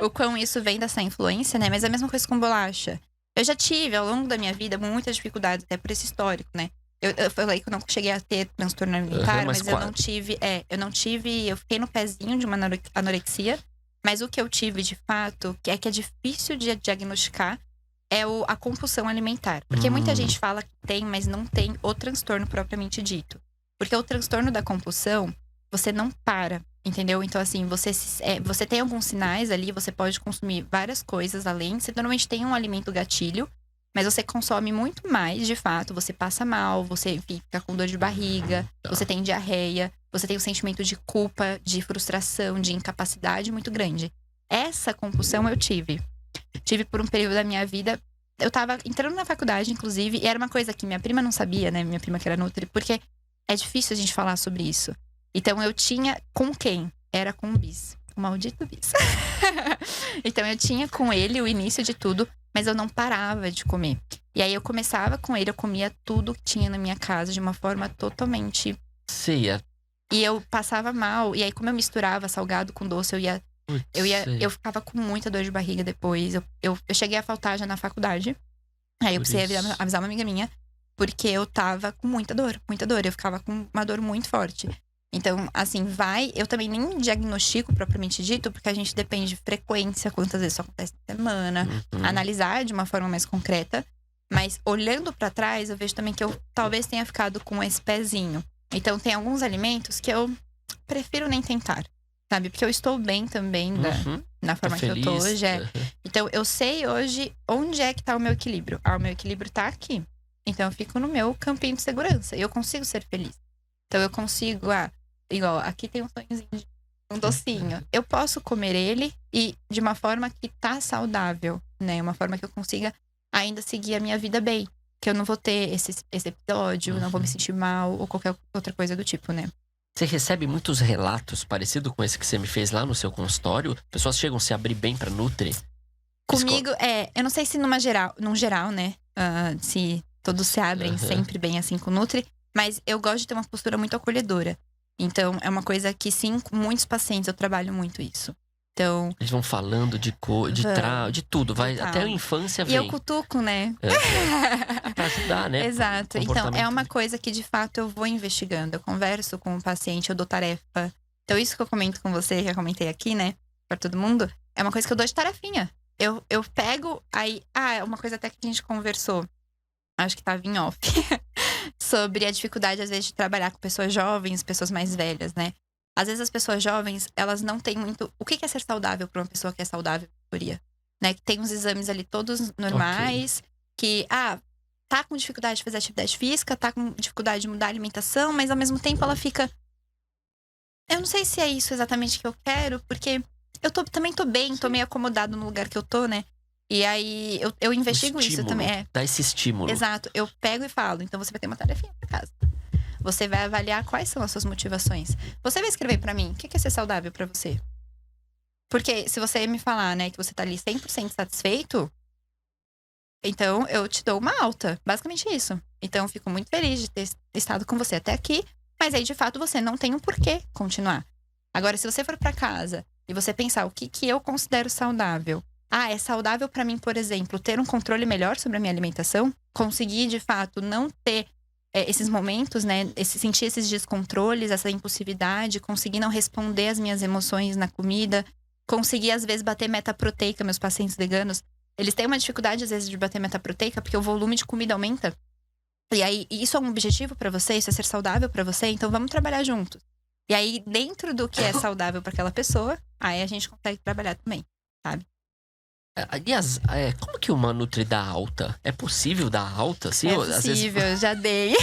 S2: o quão isso vem dessa influência, né? Mas é a mesma coisa com bolacha. Eu já tive, ao longo da minha vida, muitas dificuldades, até por esse histórico, né? Eu falei que eu não cheguei a ter transtorno alimentar,
S1: mas
S2: mas eu não tive. Eu fiquei no pezinho de uma anorexia. Mas o que eu tive, de fato, que é difícil de diagnosticar, é a compulsão alimentar. Porque muita gente fala que tem, mas não tem o transtorno propriamente dito. Porque o transtorno da compulsão, você não para, entendeu? Então, assim, você tem alguns sinais ali, você pode consumir várias coisas além. Você normalmente tem um alimento gatilho, mas você consome muito mais, de fato. Você passa mal, você fica com dor de barriga, você tem diarreia, você tem um sentimento de culpa, de frustração, de incapacidade muito grande. Essa compulsão eu tive. Tive por um período da minha vida. Eu tava entrando na faculdade, inclusive, e era uma coisa que minha prima não sabia, né? Minha prima que era nutri, porque é difícil a gente falar sobre isso. Então eu tinha com quem? Era com o bis. O maldito bis. Então eu tinha com ele o início de tudo, mas eu não parava de comer. E aí eu começava com ele, eu comia tudo que tinha na minha casa de uma forma totalmente.
S1: Ceia.
S2: E eu passava mal. E aí, como eu misturava salgado com doce, eu ficava com muita dor de barriga depois. Eu cheguei a faltar já na faculdade. Aí eu precisei avisar uma amiga minha, porque eu tava com muita dor, muita dor. Eu ficava com uma dor muito forte. Então, assim, eu também nem diagnostico propriamente dito, porque a gente depende de frequência, quantas vezes isso acontece na semana, analisar de uma forma mais concreta. Mas olhando pra trás, eu vejo também que eu talvez tenha ficado com esse pezinho. Então, tem alguns alimentos que eu prefiro nem tentar, sabe? Porque eu estou bem também na forma que eu tô hoje. Então, eu sei hoje onde é que tá o meu equilíbrio. O meu equilíbrio tá aqui. Então, eu fico no meu campinho de segurança. E eu consigo ser feliz. Então, eu consigo... igual, aqui tem um sonhozinho de um docinho. Eu posso comer ele e de uma forma que tá saudável, né? Uma forma que eu consiga ainda seguir a minha vida bem. Que eu não vou ter esse episódio, não vou me sentir mal ou qualquer outra coisa do tipo, né?
S1: Você recebe muitos relatos parecidos com esse que você me fez lá no seu consultório? Pessoas chegam a se abrir bem pra Nutri?
S2: Comigo, eu não sei se num geral, né? Se todos se abrem sempre bem assim com Nutri. Mas eu gosto de ter uma postura muito acolhedora. Então, é uma coisa que sim, com muitos pacientes eu trabalho muito isso. Então...
S1: Eles vão falando de tudo. Até a infância vem.
S2: E eu cutuco, né?
S1: Pra ajudar, né?
S2: Exato. Então, é uma coisa que de fato eu vou investigando. Eu converso com o paciente, eu dou tarefa. Então, isso que eu comento com você, que eu comentei aqui, né? Pra todo mundo. É uma coisa que eu dou de tarefinha. Eu pego, aí... uma coisa até que a gente conversou. Acho que tava em off. Sobre a dificuldade, às vezes, de trabalhar com pessoas jovens, pessoas mais velhas, né? Às vezes, as pessoas jovens, elas não têm muito... O que é ser saudável para uma pessoa que é saudável, né? Que tem uns exames ali todos normais. Que, tá com dificuldade de fazer atividade física, tá com dificuldade de mudar a alimentação. Mas, ao mesmo tempo, ela fica... Eu não sei se é isso exatamente que eu quero. Porque eu também tô bem, tô meio acomodado no lugar que eu tô, né? E aí, eu investigo isso também.
S1: Dá esse estímulo.
S2: Exato. Eu pego e falo. Então, você vai ter uma tarefinha pra casa. Você vai avaliar quais são as suas motivações. Você vai escrever pra mim, o que é ser saudável pra você? Porque se você me falar, né, que você tá ali 100% satisfeito, então eu te dou uma alta. Basicamente isso. Então, eu fico muito feliz de ter estado com você até aqui. Mas aí, de fato, você não tem um porquê continuar. Agora, se você for pra casa e você pensar o que eu considero saudável... é saudável pra mim, por exemplo, ter um controle melhor sobre a minha alimentação? Conseguir, de fato, não ter esses momentos, né? Sentir esses descontroles, essa impulsividade. Conseguir não responder às minhas emoções na comida. Conseguir, às vezes, bater meta proteica. Meus pacientes veganos, eles têm uma dificuldade, às vezes, de bater meta proteica. Porque o volume de comida aumenta. E aí, isso é um objetivo pra você? Isso é ser saudável pra você? Então, vamos trabalhar juntos. E aí, dentro do que é saudável pra aquela pessoa, aí a gente consegue trabalhar também, sabe?
S1: Aliás, como que uma Nutri dá alta? É possível dar alta? Assim,
S2: é possível, às vezes... já dei.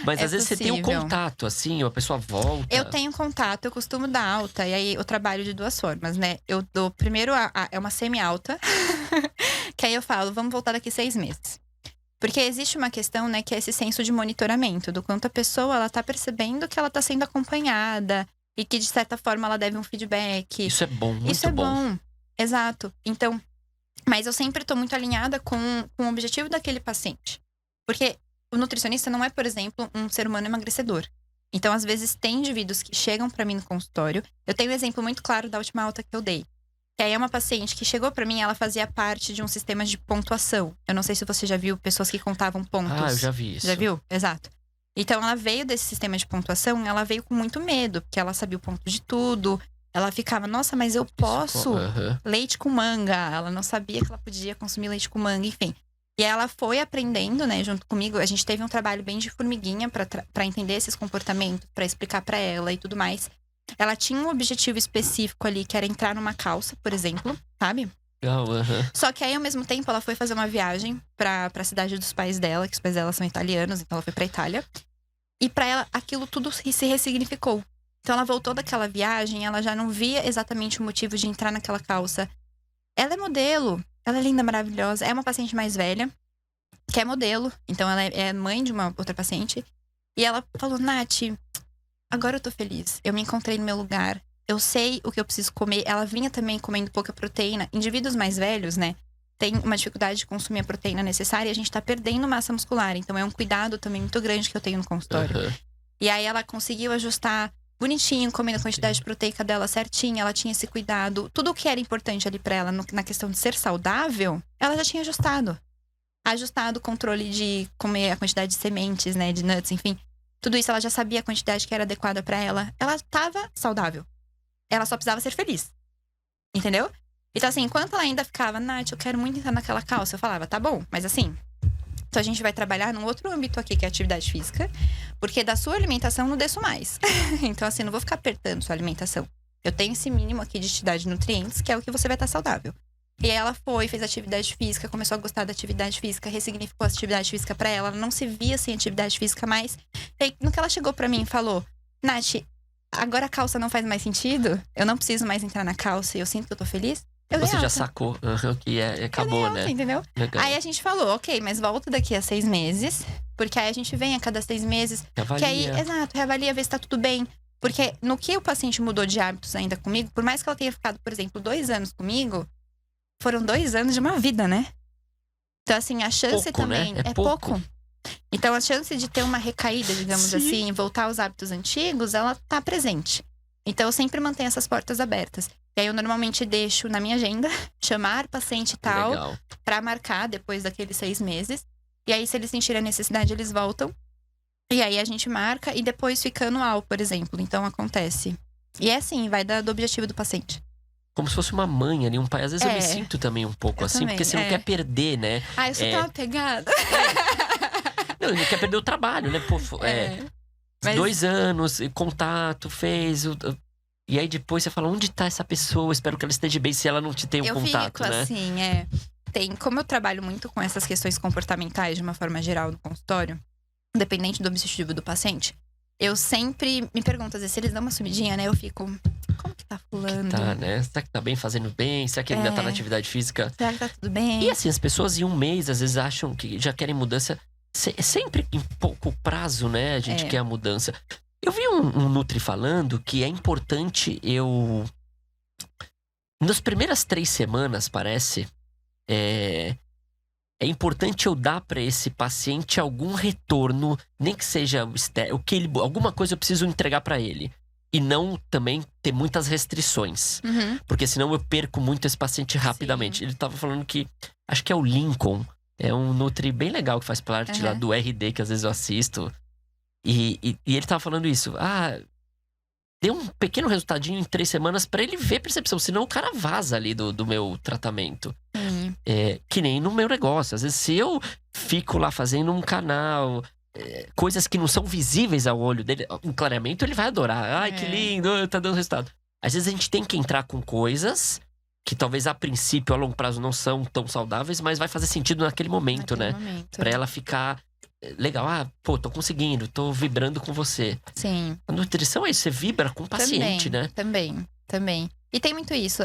S1: Mas às vezes você tem um contato, assim, a pessoa volta.
S2: Eu tenho contato, eu costumo dar alta. E aí eu trabalho de duas formas, né? Eu dou primeiro, é uma semi-alta. Que aí eu falo, vamos voltar daqui 6 meses. Porque existe uma questão, né, que é esse senso de monitoramento. Do quanto a pessoa, ela tá percebendo que ela tá sendo acompanhada. E que, de certa forma, ela deve um feedback.
S1: Isso é bom, muito bom.
S2: Isso é bom. Exato. Então, mas eu sempre tô muito alinhada com o objetivo daquele paciente. Porque o nutricionista não é, por exemplo, um ser humano emagrecedor. Então, às vezes, tem indivíduos que chegam pra mim no consultório. Eu tenho um exemplo muito claro da última alta que eu dei. Que aí é uma paciente que chegou pra mim, ela fazia parte de um sistema de pontuação. Eu não sei se você já viu pessoas que contavam pontos.
S1: Eu já vi isso.
S2: Já viu? Exato. Então, ela veio desse sistema de pontuação, ela veio com muito medo. Porque ela sabia o ponto de tudo. Ela ficava, nossa, mas eu posso leite com manga. Ela não sabia que ela podia consumir leite com manga, enfim. E ela foi aprendendo, né, junto comigo. A gente teve um trabalho bem de formiguinha pra entender esses comportamentos, pra explicar pra ela e tudo mais. Ela tinha um objetivo específico ali, que era entrar numa calça, por exemplo, sabe? Só que aí, ao mesmo tempo, ela foi fazer uma viagem pra cidade dos pais dela, que os pais dela são italianos, então ela foi pra Itália. E pra ela, aquilo tudo se ressignificou. Então, ela voltou daquela viagem, ela já não via exatamente o motivo de entrar naquela calça. Ela é modelo, ela é linda, maravilhosa. É uma paciente mais velha, que é modelo. Então, ela é mãe de uma outra paciente. E ela falou, Nath, agora eu tô feliz. Eu me encontrei no meu lugar. Eu sei o que eu preciso comer. Ela vinha também comendo pouca proteína. Indivíduos mais velhos, né, tem uma dificuldade de consumir a proteína necessária. E a gente tá perdendo massa muscular. Então, é um cuidado também muito grande que eu tenho no consultório. E aí, ela conseguiu ajustar bonitinho, comendo a quantidade proteica dela certinha, ela tinha esse cuidado. Tudo o que era importante ali pra ela, na questão de ser saudável, ela já tinha ajustado. Ajustado o controle de comer a quantidade de sementes, né, de nuts, enfim. Tudo isso ela já sabia a quantidade que era adequada pra ela. Ela tava saudável. Ela só precisava ser feliz. Entendeu? Então, assim, enquanto ela ainda ficava, Nath, eu quero muito entrar naquela calça, eu falava, tá bom, mas assim, então a gente vai trabalhar num outro âmbito aqui, que é a atividade física, porque da sua alimentação eu não desço mais. Então, assim, não vou ficar apertando sua alimentação. Eu tenho esse mínimo aqui de atividade de nutrientes, que é o que você vai estar saudável. E aí ela foi, fez atividade física, começou a gostar da atividade física, ressignificou a atividade física pra ela, ela não se via sem atividade física mais. E aí, no que ela chegou pra mim e falou, Nath, agora a calça não faz mais sentido? Eu não preciso mais entrar na calça e eu sinto que eu tô feliz? Eu
S1: Você
S2: dei
S1: já
S2: alta.
S1: sacou que acabou,
S2: Eu dei alta,
S1: né?
S2: entendeu?
S1: Legal.
S2: Aí a gente falou, ok, mas volta daqui a 6 meses, porque aí a gente vem a cada 6 meses,
S1: Avalia.
S2: que aí, exato, reavalia, vê se tá tudo bem. Porque no que o paciente mudou de hábitos ainda comigo, por mais que ela tenha ficado, por exemplo, 2 anos comigo, foram 2 anos de uma vida, né? Então, assim, a chance
S1: Pouco,
S2: também
S1: né? É
S2: é pouco. Então, a chance de ter uma recaída, digamos
S1: Sim.
S2: assim, voltar aos hábitos antigos, ela tá presente. Então, eu sempre mantenho essas portas abertas. E aí, eu normalmente deixo na minha agenda, chamar paciente tal,
S1: Legal.
S2: pra marcar depois daqueles 6 meses. E aí, se eles sentirem a necessidade, eles voltam. E aí, a gente marca e depois fica anual, por exemplo. Então, acontece. E é assim, vai do objetivo do paciente.
S1: Como se fosse uma mãe ali, um pai. Às vezes eu me
S2: É.
S1: sinto também um pouco
S2: Eu
S1: assim,
S2: também,
S1: porque você não
S2: é.
S1: quer perder, né?
S2: Ah, eu sou tão apegada.
S1: Não, não quer perder o trabalho, né? Pô,
S2: Mas-
S1: 2 anos, contato, fez. E aí depois você fala, onde tá essa pessoa? Espero que ela esteja bem, se ela não te tem um
S2: Eu
S1: contato,
S2: fico
S1: né?
S2: assim, como eu trabalho muito com essas questões comportamentais de uma forma geral no consultório, independente do objetivo do paciente, eu sempre me pergunto, às vezes, se eles dão uma subidinha, né? Eu fico, como que tá fulano?
S1: Tá, né? Será que tá bem, fazendo bem? Será que ele ainda tá na atividade física?
S2: Será que tá tudo bem?
S1: E assim, as pessoas em um mês, às vezes, acham que já querem mudança. Sempre em pouco prazo, né? A gente quer a mudança. Eu vi um Nutri falando que é importante nas primeiras 3 semanas, parece, é importante eu dar pra esse paciente algum retorno, nem que seja o que ele, alguma coisa eu preciso entregar pra ele. E não também ter muitas restrições.
S2: Uhum.
S1: Porque senão eu perco muito esse paciente rapidamente.
S2: Sim.
S1: Ele tava falando que, acho que é o Lincoln, é um Nutri bem legal que faz parte lá do RD, que às vezes eu assisto. E ele tava falando isso. Dê um pequeno resultadinho em 3 semanas pra ele ver percepção. Senão o cara vaza ali do meu tratamento.
S2: Sim.
S1: Que nem no meu negócio. Às vezes, se eu fico lá fazendo um canal, coisas que não são visíveis ao olho dele, um clareamento ele vai adorar. Ai, que lindo, tá dando resultado. Às vezes a gente tem que entrar com coisas que talvez a princípio, a longo prazo, não são tão saudáveis, mas vai fazer sentido naquele momento, né? Pra ela ficar legal. Tô conseguindo, tô vibrando com você.
S2: Sim.
S1: A nutrição é isso, você vibra com o paciente, né?
S2: Também. E tem muito isso.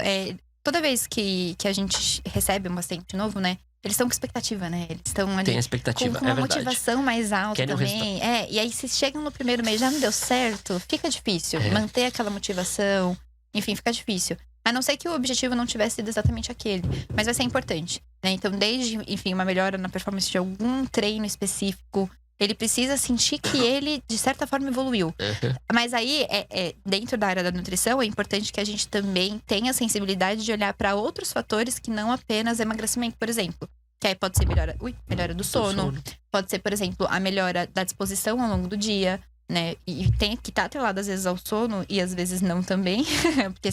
S2: Toda vez que a gente recebe um paciente novo, né? Eles estão com expectativa, né? Eles estão ali
S1: Tem a expectativa,
S2: com uma
S1: verdade.
S2: motivação mais alta
S1: Querem um
S2: também. E aí se chegam no primeiro mês já não deu certo, fica difícil. Manter aquela motivação, enfim, fica difícil. A não ser que o objetivo não tivesse sido exatamente aquele. Mas vai ser importante, né? Então, desde, enfim, uma melhora na performance de algum treino específico, ele precisa sentir que ele, de certa forma, evoluiu. Mas aí, dentro da área da nutrição, é importante que a gente também tenha a sensibilidade de olhar para outros fatores que não apenas emagrecimento, por exemplo. Que aí pode ser melhora do sono. Pode ser, por exemplo, a melhora da disposição ao longo do dia, né? E tem que estar atrelado, às vezes, ao sono e às vezes não também. Porque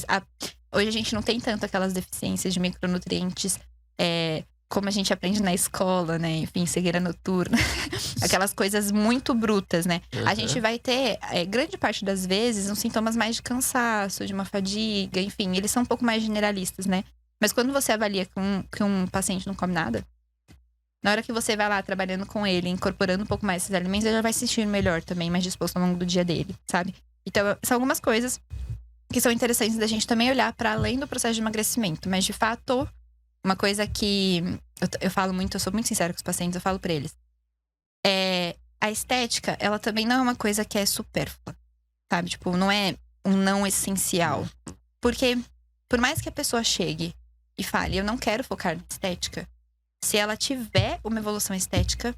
S2: hoje a gente não tem tanto aquelas deficiências de micronutrientes como a gente aprende na escola, né? Enfim, cegueira noturna. Aquelas coisas muito brutas, né? A gente vai ter, grande parte das vezes, uns sintomas mais de cansaço, de uma fadiga, enfim. Eles são um pouco mais generalistas, né? Mas quando você avalia que um paciente não come nada, na hora que você vai lá trabalhando com ele, incorporando um pouco mais esses alimentos, ele já vai se sentir melhor também, mais disposto ao longo do dia dele, sabe? Então, são algumas coisas que são interessantes da gente também olhar para além do processo de emagrecimento. Mas, de fato, uma coisa que eu falo muito, eu sou muito sincera com os pacientes, eu falo pra eles. A estética, ela também não é uma coisa que é supérflua, sabe? Tipo, não é um não essencial. Porque, por mais que a pessoa chegue e fale, eu não quero focar na estética, se ela tiver uma evolução estética,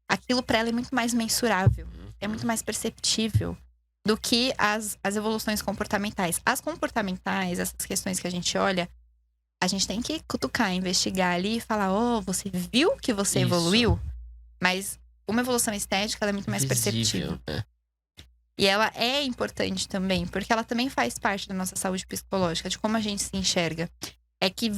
S2: aquilo pra ela é muito mais mensurável, é muito mais perceptível do que as evoluções comportamentais. As comportamentais, essas questões que a gente olha, a gente tem que cutucar, investigar ali e falar, você viu que você evoluiu? Mas uma evolução estética, ela é muito mais
S1: Visível,
S2: perceptível.
S1: né?
S2: E ela é importante também, porque ela também faz parte da nossa saúde psicológica, de como a gente se enxerga. É que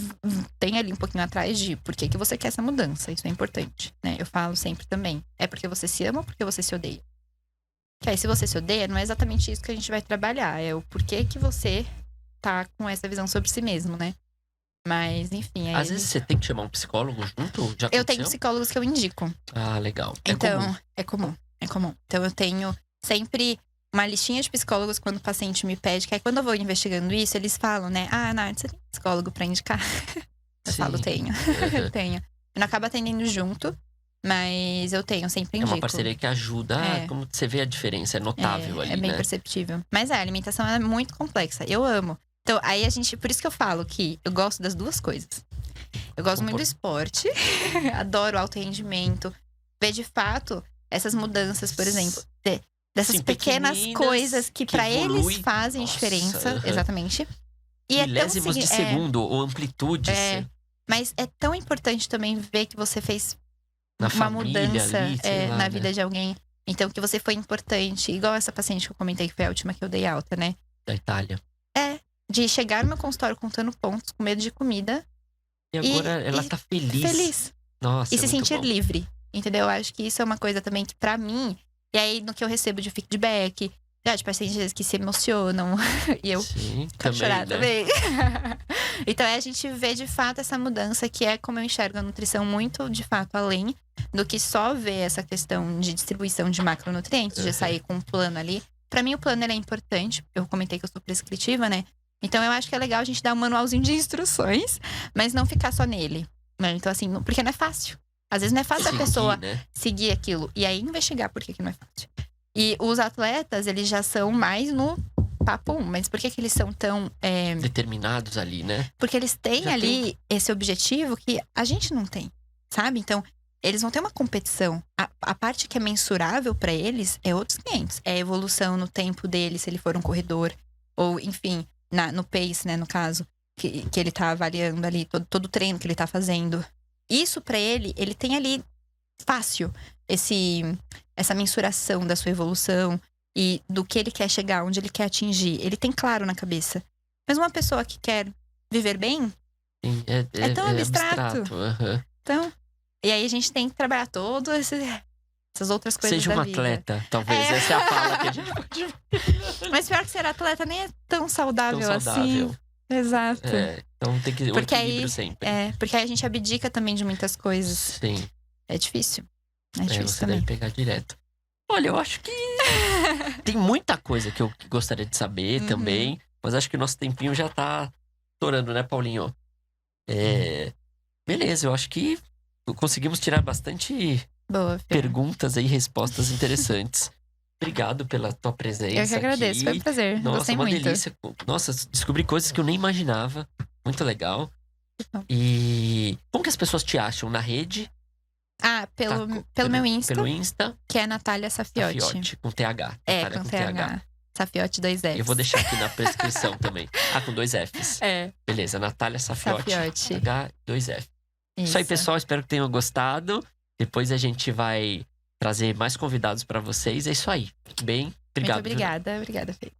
S2: tem ali um pouquinho atrás de por que você quer essa mudança. Isso é importante, né? Eu falo sempre também. É porque você se ama ou porque você se odeia? Que aí, se você se odeia, não é exatamente isso que a gente vai trabalhar. É o porquê que você tá com essa visão sobre si mesmo, né? Mas, enfim.
S1: Às vezes você tem que chamar um psicólogo junto? Já
S2: eu
S1: aconteceu?
S2: tenho psicólogos que eu indico.
S1: Ah, legal.
S2: Então,
S1: comum.
S2: é comum. É comum. Então, eu tenho sempre uma listinha de psicólogos quando o paciente me pede. Que aí, quando eu vou investigando isso, eles falam, né? Ah, Nath, você tem psicólogo pra indicar? Eu falo, tenho. Eu tenho. Eu não acabo atendendo junto, mas eu tenho, sempre indico.
S1: É uma parceria que ajuda. Como você vê a diferença, é notável ali,
S2: É bem
S1: né?
S2: perceptível. Mas a alimentação é muito complexa. Eu amo. Então, aí a gente. Por isso que eu falo que eu gosto das duas coisas. Eu gosto muito do esporte, adoro alto rendimento. Ver de fato essas mudanças, por exemplo, dessas pequenas coisas que pra eles fazem diferença. Exatamente.
S1: E milésimos de segundo, ou amplitude.
S2: Mas é tão importante também ver que você fez
S1: na
S2: uma mudança
S1: ali, lá,
S2: na vida de alguém. Então, que você foi importante. Igual essa paciente que eu comentei, que foi a última que eu dei alta, né?
S1: Da Itália.
S2: De chegar no meu consultório contando pontos, com medo de comida.
S1: E agora ela tá feliz.
S2: Feliz.
S1: Nossa,
S2: e se sentir livre. Entendeu? Eu acho que isso é uma coisa também que, pra mim… E aí, no que eu recebo de feedback… de pacientes que se emocionam. E eu
S1: também,
S2: chorar
S1: né?
S2: também. Então, a gente vê, de fato, essa mudança. Que é como eu enxergo a nutrição muito, de fato, além do que só ver essa questão de distribuição de macronutrientes. De sair com um plano ali. Pra mim, o plano, ele é importante. Eu comentei que eu sou prescritiva, né? Então, eu acho que é legal a gente dar um manualzinho de instruções. Mas não ficar só nele. Né? Então, assim, porque não é fácil. Às vezes não é fácil a pessoa seguir aquilo. E aí, investigar por que não é fácil. E os atletas, eles já são mais no papo. Mas por que eles são tão…
S1: determinados ali, né?
S2: Porque eles têm ali esse objetivo que a gente não tem, sabe? Então, eles vão ter uma competição. A parte que é mensurável pra eles é outros 500. É a evolução no tempo dele, se ele for um corredor. Ou, enfim, no pace, né, no caso. Que ele tá avaliando ali, todo o treino que ele tá fazendo. Isso pra ele tem ali fácil essa mensuração da sua evolução e do que ele quer chegar, onde ele quer atingir. Ele tem claro na cabeça. Mas uma pessoa que quer viver bem, é tão abstrato. Então, e aí a gente tem que trabalhar todas essas outras coisas
S1: Seja
S2: da
S1: uma
S2: vida.
S1: atleta, talvez. Essa é a fala que a gente pode…
S2: Mas pior que ser atleta nem é tão saudável assim. Exato.
S1: Então tem que o equilíbrio sempre.
S2: Porque aí a gente abdica também de muitas coisas.
S1: Sim.
S2: É difícil. É difícil
S1: você
S2: também.
S1: deve pegar direto. Olha, eu acho que tem muita coisa que eu gostaria de saber também. Mas acho que o nosso tempinho já tá estourando, né, Paulinho? Beleza, eu acho que conseguimos tirar bastante perguntas e respostas interessantes. Obrigado pela tua presença.
S2: Eu que agradeço, foi um prazer.
S1: Nossa,
S2: gostei
S1: uma
S2: muito.
S1: delícia. Nossa, descobri coisas que eu nem imaginava. Muito legal. E como que as pessoas te acham? Na rede?
S2: Pelo meu Insta.
S1: Pelo Insta.
S2: Que é Natália Safiotti.
S1: Safiotti, com TH.
S2: Com TH. Safiotti 2 Fs.
S1: Eu vou deixar aqui na prescrição também. Com 2 Fs. Beleza, Natália Safiotti. TH 2 F. Isso aí, pessoal. Espero que tenham gostado. Depois a gente vai trazer mais convidados pra vocês. É isso aí. Fique bem. Obrigado.
S2: Muito obrigada. Obrigada, Fê.